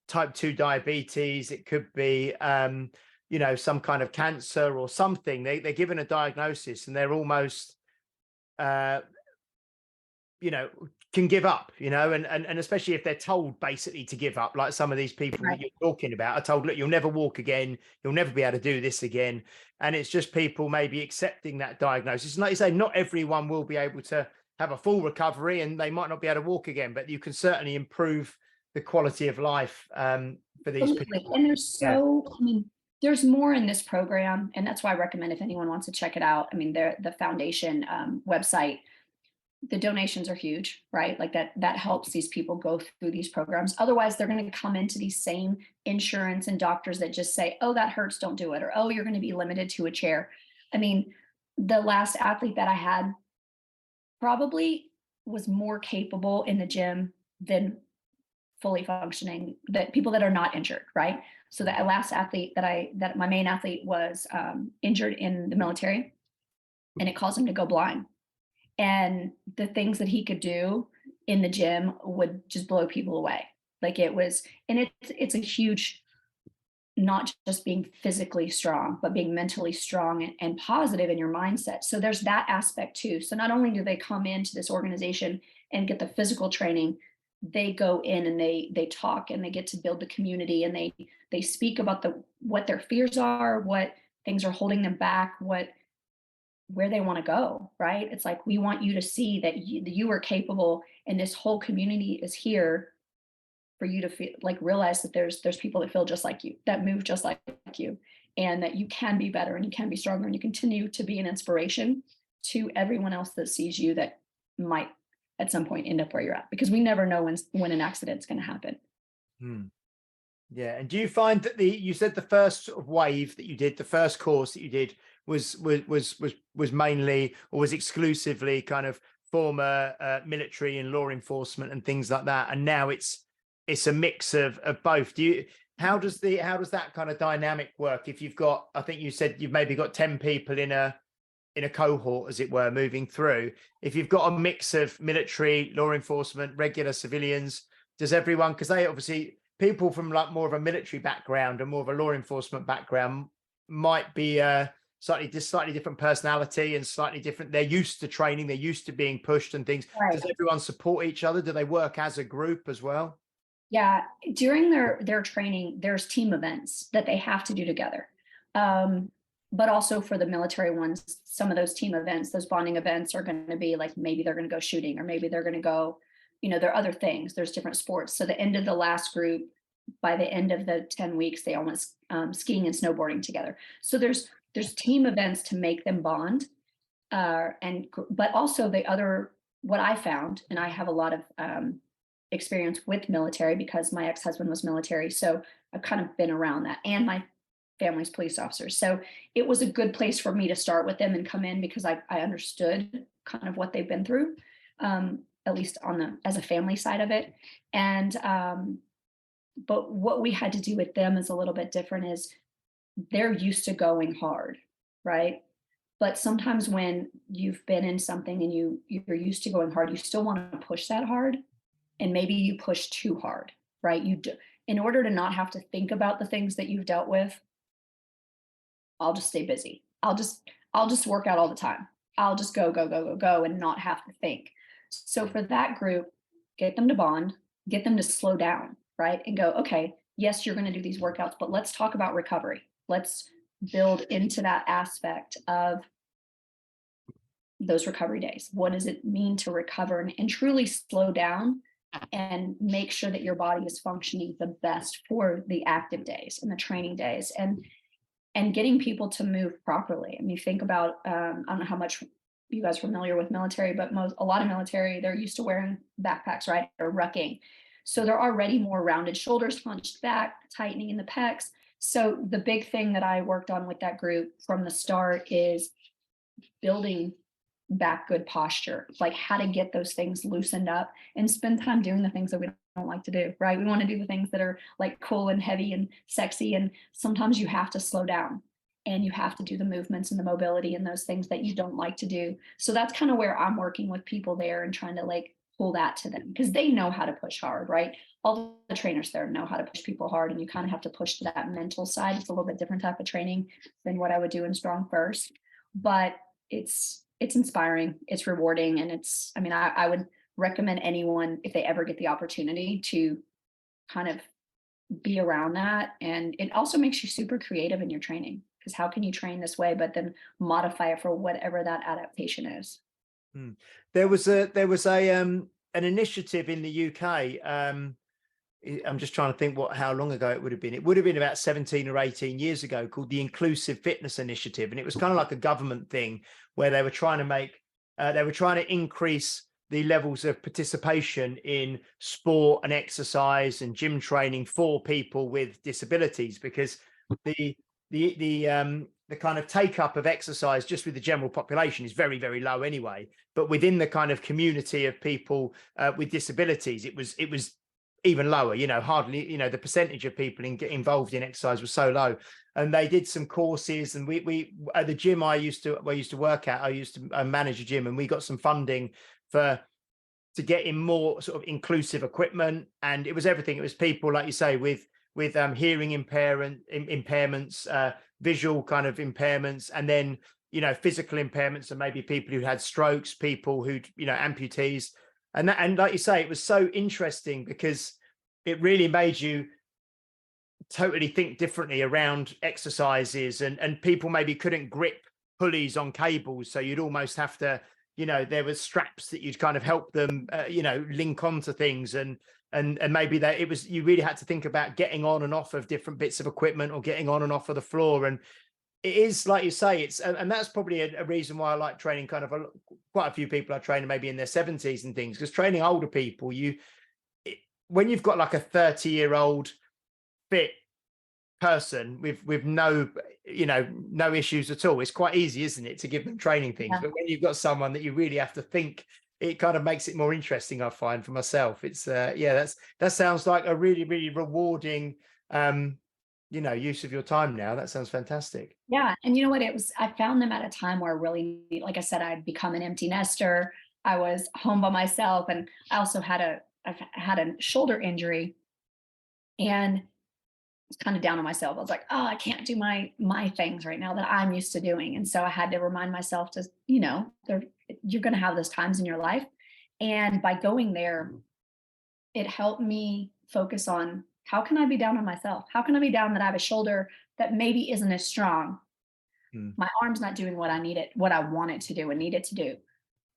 type 2 diabetes. It could be, some kind of cancer or something. They're given a diagnosis and they're almost, can give up, and especially if they're told basically to give up, like some of these people that you're talking about are told, look, you'll never walk again, you'll never be able to do this again. And it's just people maybe accepting that diagnosis. And like you say, not everyone will be able to have a full recovery, and they might not be able to walk again, but you can certainly improve the quality of life for these people. And there's more in this program, and that's why I recommend, if anyone wants to check it out. I mean, the foundation website, the donations are huge, right? Like that helps these people go through these programs. Otherwise, they're going to come into these same insurance and doctors that just say, oh, that hurts, don't do it. Or, oh, you're going to be limited to a chair. I mean, the last athlete that I had probably was more capable in the gym than fully functioning, that people that are not injured, right? So the last athlete that my main athlete was injured in the military, and it caused him to go blind. And the things that he could do in the gym would just blow people away. Like it was, and it's a huge, not just being physically strong, but being mentally strong and positive in your mindset. So there's that aspect too. So not only do they come into this organization and get the physical training, they go in and they talk and they get to build the community, and they speak about what their fears are, what things are holding them back, where they want to go, right? It's like, we want you to see that you are capable, and this whole community is here for you to feel, like, realize that there's people that feel just like you, that move just like you, and that you can be better and you can be stronger, and you continue to be an inspiration to everyone else that sees you that might at some point end up where you're at, because we never know when an accident's going to happen. Yeah. And do you find that you said the first sort of wave that you did, the first course that you did was mainly, or was exclusively, kind of former military and law enforcement and things like that, and now it's a mix of both? How does that kind of dynamic work? If you've got, I think you said you've maybe got 10 people in a cohort, as it were, moving through. If you've got a mix of military, law enforcement, regular civilians, does everyone, because they obviously, people from like more of a military background and more of a law enforcement background might be slightly different personality and slightly different. They're used to training, they're used to being pushed and things. Right. Does everyone support each other? Do they work as a group as well? Yeah, during their training, there's team events that they have to do together. But also for the military ones, some of those team events, those bonding events are going to be like, maybe they're going to go shooting, or maybe they're going to go, there are other things. There's different sports. So the end of the last group, by the end of the 10 weeks, they all went skiing and snowboarding together. So there's team events to make them bond. But also the other what I found, and I have a lot of experience with military because my ex-husband was military. So I've kind of been around that, and my family's police officers. So it was a good place for me to start with them and come in because I understood kind of what they've been through, at least on the as a family side of it. And but what we had to do with them is a little bit different. Is they're used to going hard, right? But sometimes when you've been in something and you're used to going hard, you still want to push that hard, and maybe you push too hard, right? In order to not have to think about the things that you've dealt with, I'll just stay busy. I'll just work out all the time. I'll just go and not have to think. So for that group, get them to bond, get them to slow down, right? And go, okay, yes, you're going to do these workouts, but let's talk about recovery. Let's build into that aspect of those recovery days. What does it mean to recover and truly slow down and make sure that your body is functioning the best for the active days and the training days, and getting people to move properly. I mean, think about, I don't know how much you guys are familiar with military, but a lot of military, they're used to wearing backpacks, right? Or rucking. So they're already more rounded shoulders, hunched back, tightening in the pecs. So the big thing that I worked on with that group from the start is building back good posture, like how to get those things loosened up and spend time doing the things that we don't like to do, right? We want to do the things that are like cool and heavy and sexy. And sometimes you have to slow down and you have to do the movements and the mobility and those things that you don't like to do. So that's kind of where I'm working with people there and trying to like pull that to them because they know how to push hard, right? All the trainers there know how to push people hard, and you kind of have to push to that mental side. It's a little bit different type of training than what I would do in Strongfirst, but it's inspiring, it's rewarding, and I mean, I would recommend anyone, if they ever get the opportunity, to kind of be around that. And it also makes you super creative in your training, because how can you train this way but then modify it for whatever that adaptation is? There was an initiative in the UK. I'm just trying to think how long ago it would have been. It would have been about 17 or 18 years ago, called the Inclusive Fitness Initiative. And it was kind of like a government thing where they were trying to increase the levels of participation in sport and exercise and gym training for people with disabilities, because the kind of take up of exercise just with the general population is very, very low anyway. But within the kind of community of people with disabilities, it was even lower, hardly, the percentage of people involved in exercise was so low. And they did some courses, and we at the gym I used to work at, I used to manage a gym, and we got some funding to get in more sort of inclusive equipment. And it was everything. It was people, like you say, with hearing impairments, visual kind of impairments, and then, physical impairments, and maybe people who had strokes, people who, amputees. And like you say, it was so interesting because it really made you totally think differently around exercises, and people maybe couldn't grip pulleys on cables. So you'd almost have to, there was straps that you'd kind of help them, link onto things. And maybe you really had to think about getting on and off of different bits of equipment, or getting on and off of the floor. And it is, like you say, and that's probably a reason why I like training quite a few people I train maybe in their 70s and things, because training older people, when you've got like a 30-year-old fit person with no issues at all, it's quite easy, isn't it, to give them training things. Yeah. But when you've got someone that you really have to think, it kind of makes it more interesting, I find, for myself. It's that sounds like a really, really rewarding use of your time now. That sounds fantastic. Yeah. And you know what, I found them at a time where really, like I said, I'd become an empty nester. I was home by myself, and I also I've had a shoulder injury, and I was kind of down on myself. I was like, oh, I can't do my things right now that I'm used to doing. And so I had to remind myself to, you're going to have those times in your life. And by going there, it helped me focus on, how can I be down on myself? How can I be down that I have a shoulder that maybe isn't as strong? My arm's not doing what I want it to do and need it to do.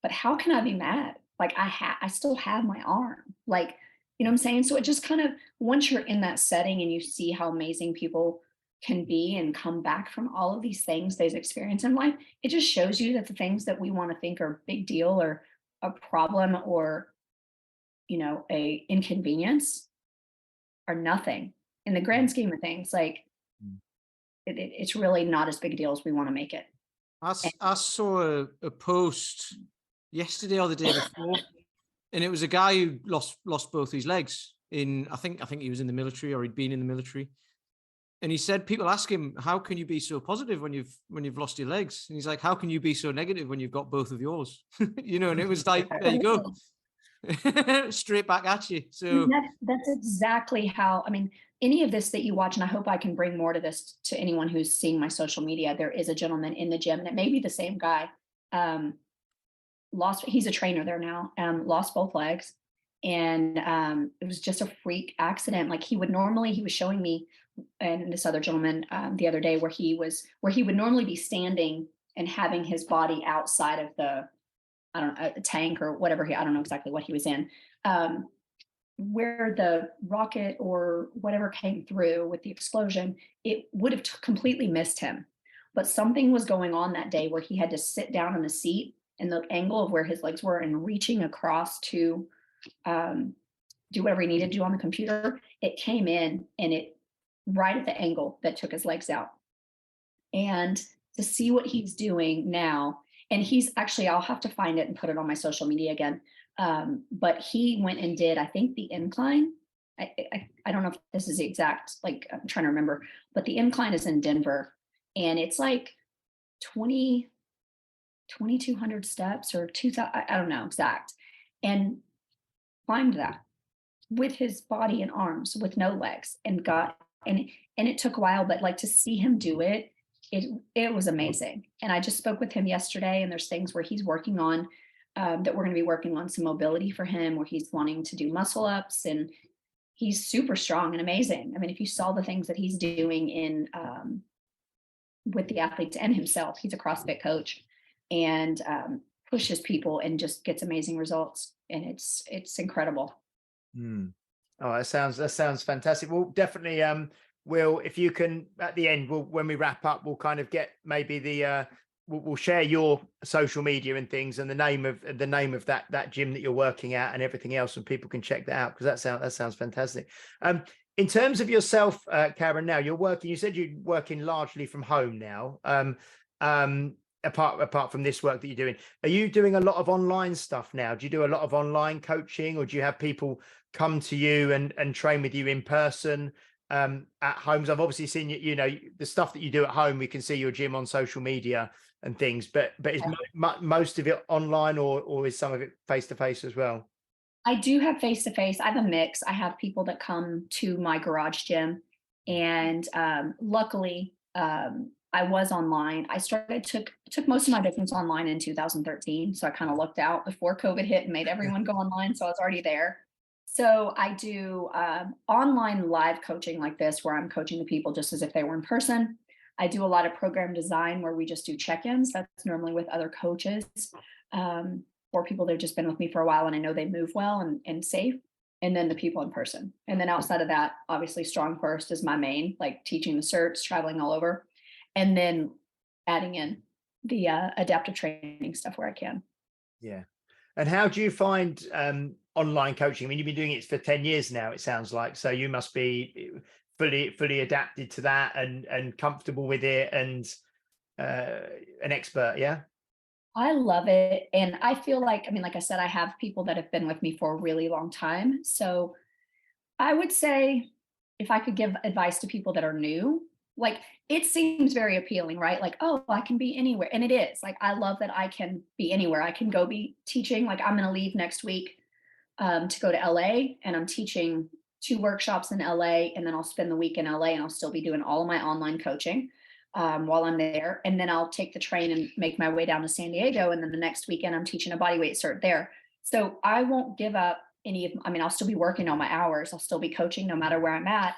But how can I be mad? Like I still have my arm. Like, you know what I'm saying? So it just kind of, once you're in that setting and you see how amazing people can be and come back from all of these things they've experienced in life, it just shows you that the things that we want to think are big deal, or a problem or, a inconvenience are nothing in the grand scheme of things. Like it's really not as big a deal as we want to make it. I saw a post yesterday or the day before, and it was a guy who lost both his legs I think he was in the military, or he'd been in the military. And he said, people ask him, how can you be so positive when you've lost your legs? And he's like, how can you be so negative when you've got both of yours? And it was like, there you go. Straight back at you. So that's exactly how, any of this that you watch, and I hope I can bring more to this to anyone who's seeing my social media. There is a gentleman in the gym, and it may be the same guy. He's a trainer there now, lost both legs. And it was just a freak accident. Like he was showing me and this other gentleman the other day where he would normally be standing and having his body outside of the, I don't know, a tank or whatever I don't know exactly what he was in, where the rocket or whatever came through with the explosion, it would have completely missed him. But something was going on that day where he had to sit down in the seat and the angle of where his legs were and reaching across to do whatever he needed to do on the computer, it came in and it right at the angle that took his legs out. And to see what he's doing now, and he's actually, I'll have to find it and put it on my social media again. But he went and did, I think, the incline. I don't know if this is the exact, like, I'm trying to remember, but the incline is in Denver, and it's like 2,200 steps or 2,000, I don't know exact, and climbed that with his body and arms with no legs and it took a while, but like to see him do it, it was amazing. And I just spoke with him yesterday, and there's things where he's working on that we're going to be working on some mobility for him, where he's wanting to do muscle ups, and he's super strong and amazing. If you saw the things that he's doing in with the athletes and himself, he's a CrossFit coach and pushes people and just gets amazing results. And it's incredible. Oh, that sounds fantastic. Well, definitely, Will, if you can, at the end, when we wrap up, we'll kind of get maybe we'll share your social media and things, and the name of that gym that you're working at and everything else, and people can check that out, because that sounds fantastic. In terms of yourself, Karen, now you said you're working largely from home now. Apart from this work that you're doing, are you doing a lot of online stuff now? Do you do a lot of online coaching, or do you have people come to you and train with you in person at homes? I've obviously seen the stuff that you do at home. We can see your gym on social media and things, but is most of it online, or is some of it face to face as well? I do have face to face. I have a mix. I have people that come to my garage gym, and luckily I was online. I took most of my business online in 2013. So I kind of looked out before COVID hit and made everyone go online. So I was already there. So I do online live coaching like this, where I'm coaching the people just as if they were in person. I do a lot of program design where we just do check-ins. That's normally with other coaches or people that have just been with me for a while and I know they move well and safe. And then the people in person. And then outside of that, obviously Strongfirst is my main, like teaching the certs, traveling all over. And then adding in the adaptive training stuff where I can. Yeah. And how do you find online coaching? You've been doing it for 10 years now, it sounds like. So you must be fully adapted to that and comfortable with it, and an expert, yeah? I love it. And I feel like I said, I have people that have been with me for a really long time. So I would say, if I could give advice to people that are new, like, it seems very appealing, right? Like, oh, I can be anywhere. And it is. Like, I love that I can be anywhere. I can go be teaching. Like, I'm going to leave next week to go to LA, and I'm teaching 2 workshops in LA, and then I'll spend the week in LA, and I'll still be doing all of my online coaching while I'm there. And then I'll take the train and make my way down to San Diego. And then the next weekend I'm teaching a bodyweight cert there. So I won't give up I'll still be working on my hours. I'll still be coaching no matter where I'm at.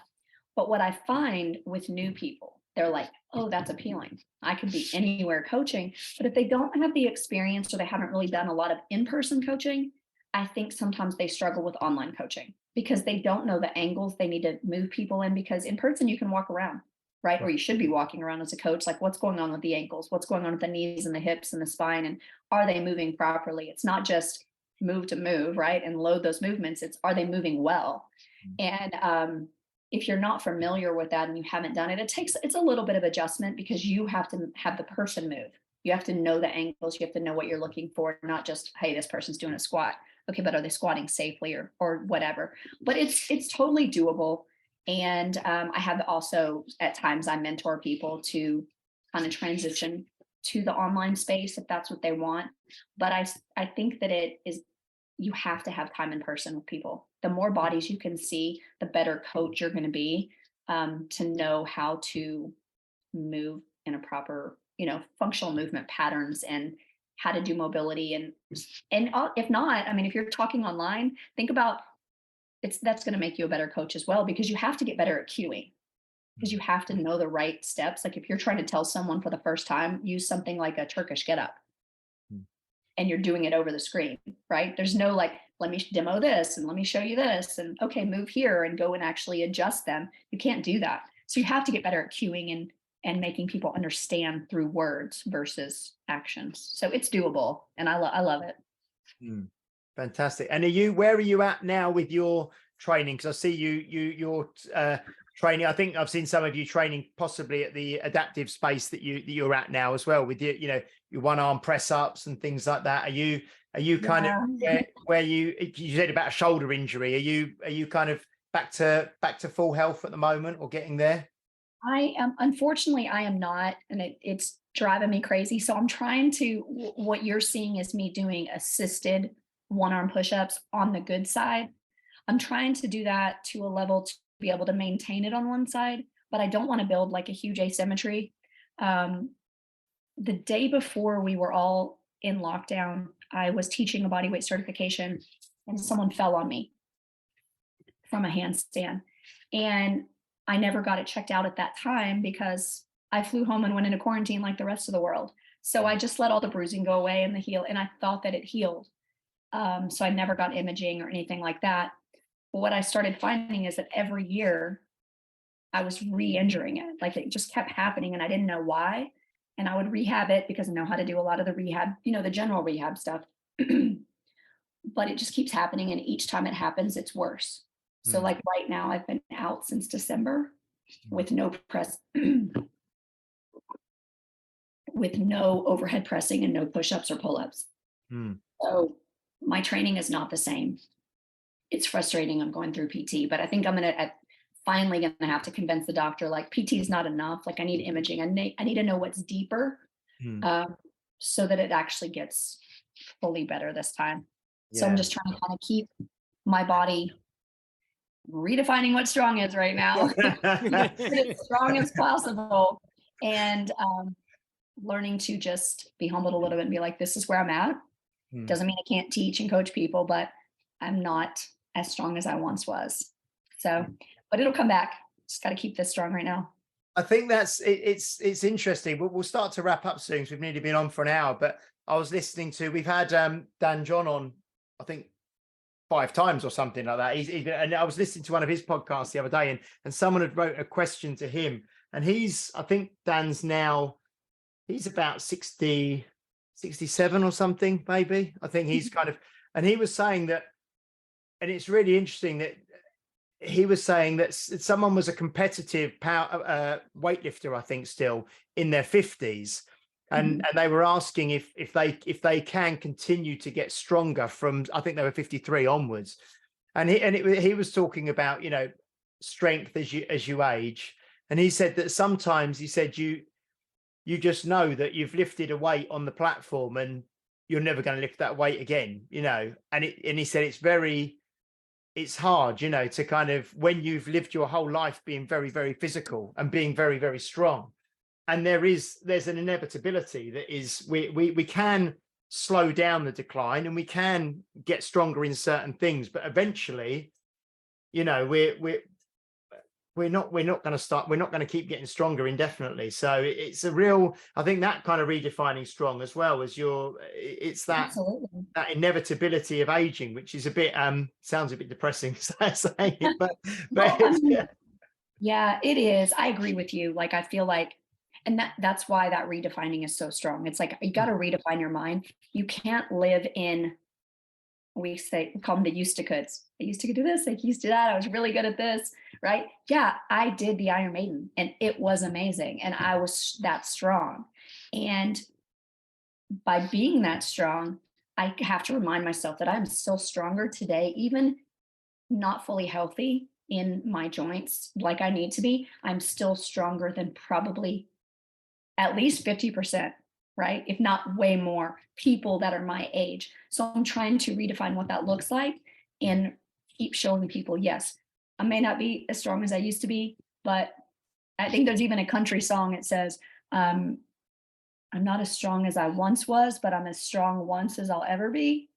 But what I find with new people, they're like, oh, that's appealing. I can be anywhere coaching. But if they don't have the experience, or they haven't really done a lot of in-person coaching, I think sometimes they struggle with online coaching because they don't know the angles they need to move people in, because in person you can walk around, right? Or you should be walking around as a coach, like what's going on with the ankles, what's going on with the knees and the hips and the spine, and are they moving properly? It's not just move to move, right? And load those movements. It's, are they moving well? And if you're not familiar with that and you haven't done it, it's a little bit of adjustment, because you have to have the person move. You have to know the angles. You have to know what you're looking for, not just, hey, this person's doing a squat. Okay, but are they squatting safely or whatever? But it's totally doable. And I have also, at times, I mentor people to kind of transition to the online space if that's what they want. But I think that it is, you have to have time in person with people. The more bodies you can see, the better coach you're going to be, to know how to move in a proper, functional movement patterns, and how to do mobility. And if not, I mean, if you're talking online, think about that's going to make you a better coach as well, because you have to get better at cueing, because you have to know the right steps. Like if you're trying to tell someone for the first time, use something like a Turkish get up, and you're doing it over the screen, right? There's no like, let me demo this and let me show you this and okay, move here and go and actually adjust them. You can't do that. So you have to get better at cueing and making people understand through words versus actions. So it's doable, and I love it. Fantastic. And where are you at now with your training? Because I see you're training. I think I've seen some of you training possibly at the adaptive space that you're at now as well, with your one arm press ups and things like that. Are you kind of where you said about a shoulder injury? Are you kind of back to full health at the moment, or getting there? I am, unfortunately, I am not, and it's driving me crazy. So I'm trying to, what you're seeing is me doing assisted one arm push-ups on the good side. I'm trying to do that to a level to be able to maintain it on one side, but I don't want to build like a huge asymmetry. The day before we were all in lockdown, I was teaching a bodyweight certification, and someone fell on me from a handstand. And I never got it checked out at that time, because I flew home and went into quarantine like the rest of the world. So I just let all the bruising go away and the heel, and I thought that it healed. So I never got imaging or anything like that. But what I started finding is that every year I was re-injuring it. Like it just kept happening and I didn't know why. And I would rehab it because I know how to do a lot of the rehab, the general rehab stuff. But it just keeps happening. And each time it happens, it's worse. So like right now, I've been out since December with no press, with no overhead pressing and no push-ups or pull-ups. So my training is not the same. It's frustrating. I'm going through PT, but I think I'm finally going to have to convince the doctor, like PT is not enough. Like I need imaging. I need to know what's deeper, so that it actually gets fully better this time. Yeah. So I'm just trying to kind of keep my body redefining what strong is right now, as strong as possible, and learning to just be humbled a little bit and be like, this is where I'm at. Doesn't mean I can't teach and coach people, but I'm not as strong as I once was. So, but it'll come back. Just got to keep this strong right now. I think it's interesting. We'll start to wrap up soon, because we've nearly been on for an hour. But I was listening to, we've had Dan John on, I think 5 times or something like that. And I was listening to one of his podcasts the other day, and someone had wrote a question to him, and I think Dan's now, he's about 60, 67 or something, maybe. I think he's kind of, and he was saying that, and it's really interesting that he was saying that someone was a competitive power weightlifter, I think, still in their 50s. And they were asking if they can continue to get stronger from, I think they were 53 onwards. And he was talking about, strength as you age. And he said that sometimes, he said, you just know that you've lifted a weight on the platform and you're never going to lift that weight again, and he said it's hard, to kind of, when you've lived your whole life being very, very physical and being very, very strong. And there's an inevitability that is, we can slow down the decline and we can get stronger in certain things, but eventually, we're not going to keep getting stronger indefinitely. So it's a real, I think that kind of redefining strong as well as it's that Absolutely. That inevitability of aging, which is a bit sounds a bit depressing saying it, but yeah, it is. I agree with you. Like I feel like, and that's why that redefining is so strong. It's like you got to redefine your mind. You can't live in we call them the used to coulds. I used to do this, I used to do that. I was really good at this, right? Yeah, I did the Iron Maiden and it was amazing. And I was that strong. And by being that strong, I have to remind myself that I'm still stronger today, even not fully healthy in my joints like I need to be. I'm still stronger than probably at least 50%, right? If not way more people that are my age. So I'm trying to redefine what that looks like and keep showing people, yes, I may not be as strong as I used to be, but I think there's even a country song that says, I'm not as strong as I once was, but I'm as strong once as I'll ever be.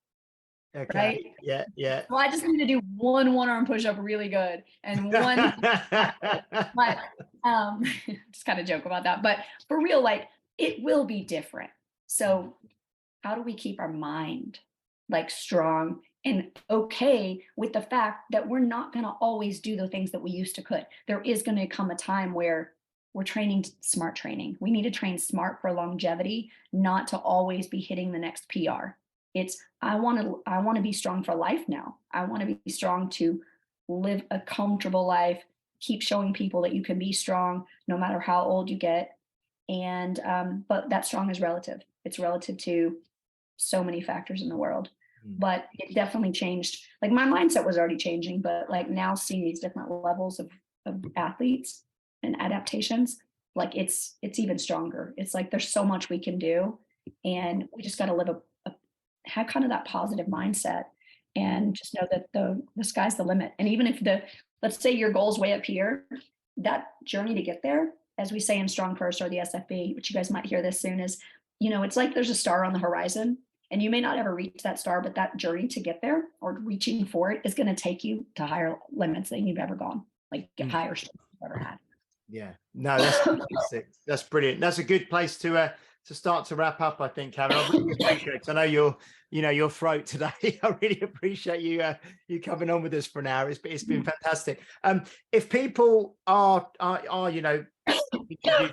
Okay. Right? Yeah. Yeah. Well, I just need to do one arm push up really good and one, but just kind of joke about that. But for real, like it will be different. So how do we keep our mind like strong and okay with the fact that we're not going to always do the things that we used to could? There is going to come a time where we're training smart training. We need to train smart for longevity, not to always be hitting the next PR. It's I want to be strong for life now. I want to be strong to live a comfortable life, keep showing people that you can be strong no matter how old you get. And but that strong is relative. It's relative to so many factors in the world. But it definitely changed. Like my mindset was already changing, but like now seeing these different levels of athletes and adaptations, like it's even stronger. It's like there's so much we can do, and we just got to live have kind of that positive mindset and just know that the sky's the limit. And even if let's say your goal's way up here, that journey to get there, as we say in Strongfirst or the SFB, which you guys might hear this soon, is, it's like there's a star on the horizon and you may not ever reach that star, but that journey to get there or reaching for it is going to take you to higher limits than you've ever gone, like higher strength you've ever had. Yeah, no, that's fantastic. That's brilliant. That's a good place to start to wrap up, I think, Karen. I really appreciate it. I know your throat today. I really appreciate you coming on with us for an hour. It's been fantastic. If people are introduced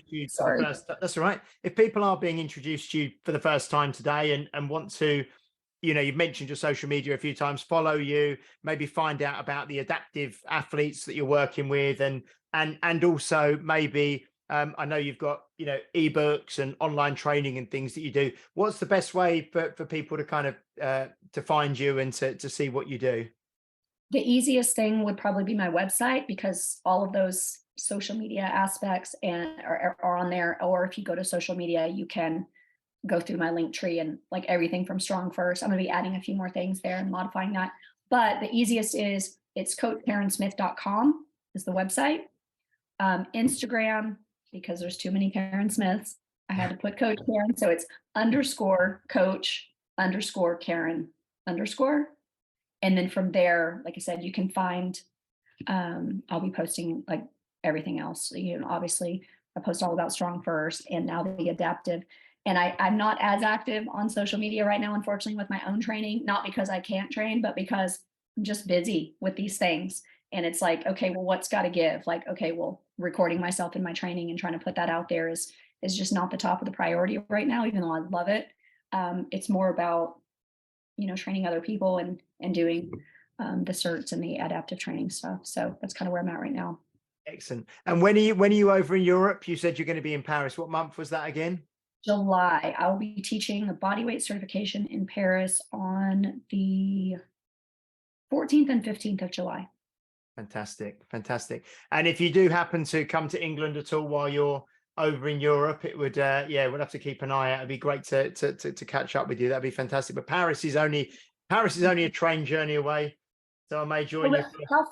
to you for the first, that's all right. If people are being introduced to you for the first time today and want to, you've mentioned your social media a few times, follow you, maybe find out about the adaptive athletes that you're working with, and also maybe I know you've got ebooks and online training and things that you do. What's the best way for people to kind of to find you and to see what you do? The easiest thing would probably be my website, because all of those social media aspects are on there. Or if you go to social media, you can go through my link tree and like everything from Strongfirst. I'm going to be adding a few more things there and modifying that. But the easiest is it's coachkarensmith.com is the website. Instagram, because there's too many Karen Smiths, I had to put Coach Karen. So it's _coach_Karen_. And then from there, like I said, you can find, I'll be posting like everything else. Obviously I post all about Strongfirst and now the adaptive. And I'm not as active on social media right now, unfortunately, with my own training, not because I can't train, but because I'm just busy with these things. And it's like, okay, well, what's got to give? Like, okay, well, recording myself in my training and trying to put that out there is just not the top of the priority right now, even though I love it. It's more about, training other people and doing the certs and the adaptive training stuff. So that's kind of where I'm at right now. Excellent. And when are you over in Europe? You said you're going to be in Paris. What month was that again? July. I will be teaching a bodyweight certification in Paris on the 14th and 15th of July. Fantastic. And if you do happen to come to England at all while you're over in Europe, it would we'll have to keep an eye out. It'd be great to catch up with you. That'd be fantastic. But Paris is only a train journey away, so I may join you. How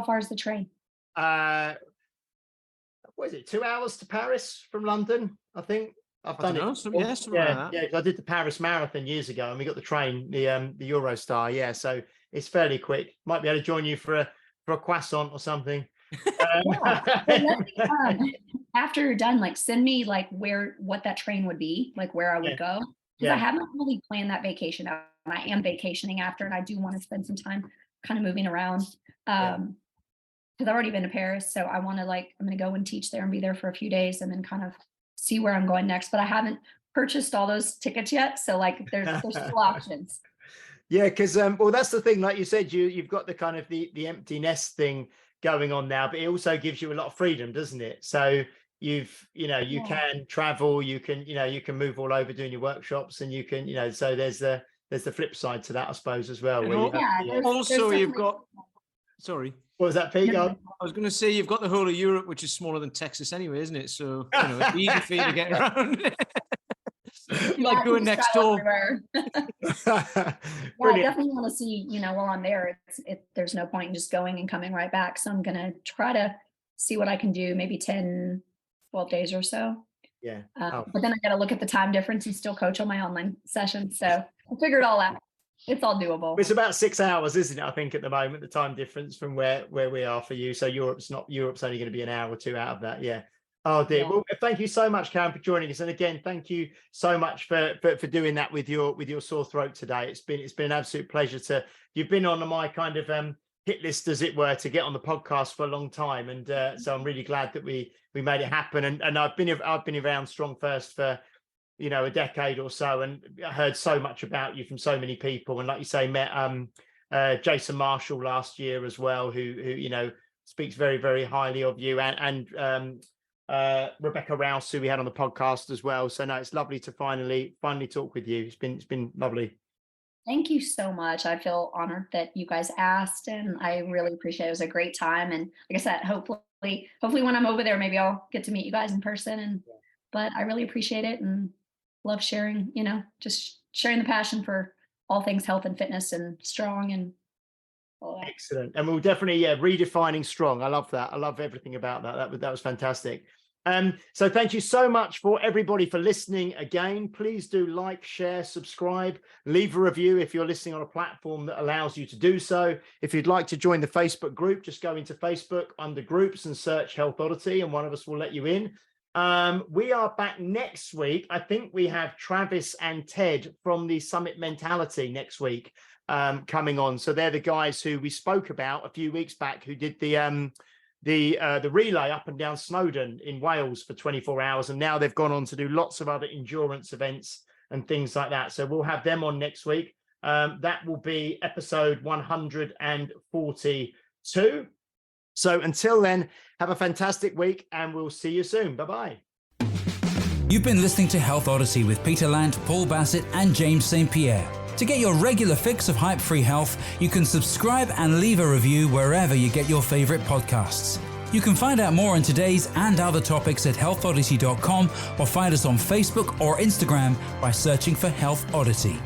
far is the train? What is it? 2 hours to Paris from London, I think. I've done it. Something like that. Yeah. I did the Paris Marathon years ago, and we got the train, the Eurostar. Yeah, so it's fairly quick. Might be able to join you for a croissant or something. After you're done, like send me like what that train would be, like where I would go. Because I haven't really planned that vacation out. I am vacationing after, and I do want to spend some time kind of moving around. Because I've already been to Paris, so I'm going to go and teach there and be there for a few days, and then kind of see where I'm going next. But I haven't purchased all those tickets yet, so like there's still options. Yeah, because well, that's the thing. Like you said, you've got the kind of the empty nest thing going on now, but it also gives you a lot of freedom, doesn't it? So you Yeah. can travel, you can move all over doing your workshops, and you can, so there's the flip side to that, I suppose, as well. And Where you have, Yeah, also, there's you've definitely- got. Sorry, what was that, Pete? No, Go I was going to say you've got the whole of Europe, which is smaller than Texas anyway, isn't it? So it's easy for you to get around. yeah, Like going just next travel door. everywhere. Yeah, I Brilliant. definitely want to see, while I'm there, there's no point in just going and coming right back. So I'm going to try to see what I can do, maybe 10, 12 days or so. Yeah. But then I got to look at the time difference and still coach on my online sessions. So I'll figure it all out. It's all doable. It's about 6 hours, isn't it? I think at the moment, the time difference from where we are for you. So Europe's only going to be an hour or two out of that. Yeah. Oh dear. Yeah. Well, thank you so much, Karen, for joining us. And again, thank you so much for doing that with your sore throat today. It's been an absolute pleasure you've been on my kind of hit list, as it were, to get on the podcast for a long time. And so I'm really glad that we made it happen. And I've been around Strongfirst for a decade or so, and I heard so much about you from so many people. And like you say, met Jason Marshall last year as well, who speaks very, very highly of you, and Rebecca Rouse, who we had on the podcast as well. So no, it's lovely to finally talk with you. It's been lovely. Thank you so much. I feel honored that you guys asked, and I really appreciate it. It was a great time. And like I said, hopefully when I'm over there, maybe I'll get to meet you guys in person. But I really appreciate it and love sharing, just sharing the passion for all things health and fitness and strong and all that. Excellent. And we'll definitely, redefining strong. I love that. I love everything about that. That was fantastic. So thank you so much for everybody for listening again. Please do like, share, subscribe, leave a review if you're listening on a platform that allows you to do so. If you'd like to join the Facebook group, just go into Facebook under groups and search Health Oddity, and one of us will let you in. We are back next week. I think we have Travis and Ted from the Summit Mentality next week coming on. So they're the guys who we spoke about a few weeks back, who did the relay up and down Snowdon in Wales for 24 hours. And now they've gone on to do lots of other endurance events and things like that. So we'll have them on next week. That will be episode 142. So until then, have a fantastic week, and we'll see you soon. Bye-bye. You've been listening to Health Odyssey with Peter Lant, Paul Bassett, and James St. Pierre. To get your regular fix of hype-free health, you can subscribe and leave a review wherever you get your favorite podcasts. You can find out more on today's and other topics at healthodyssey.com, or find us on Facebook or Instagram by searching for Health Odyssey.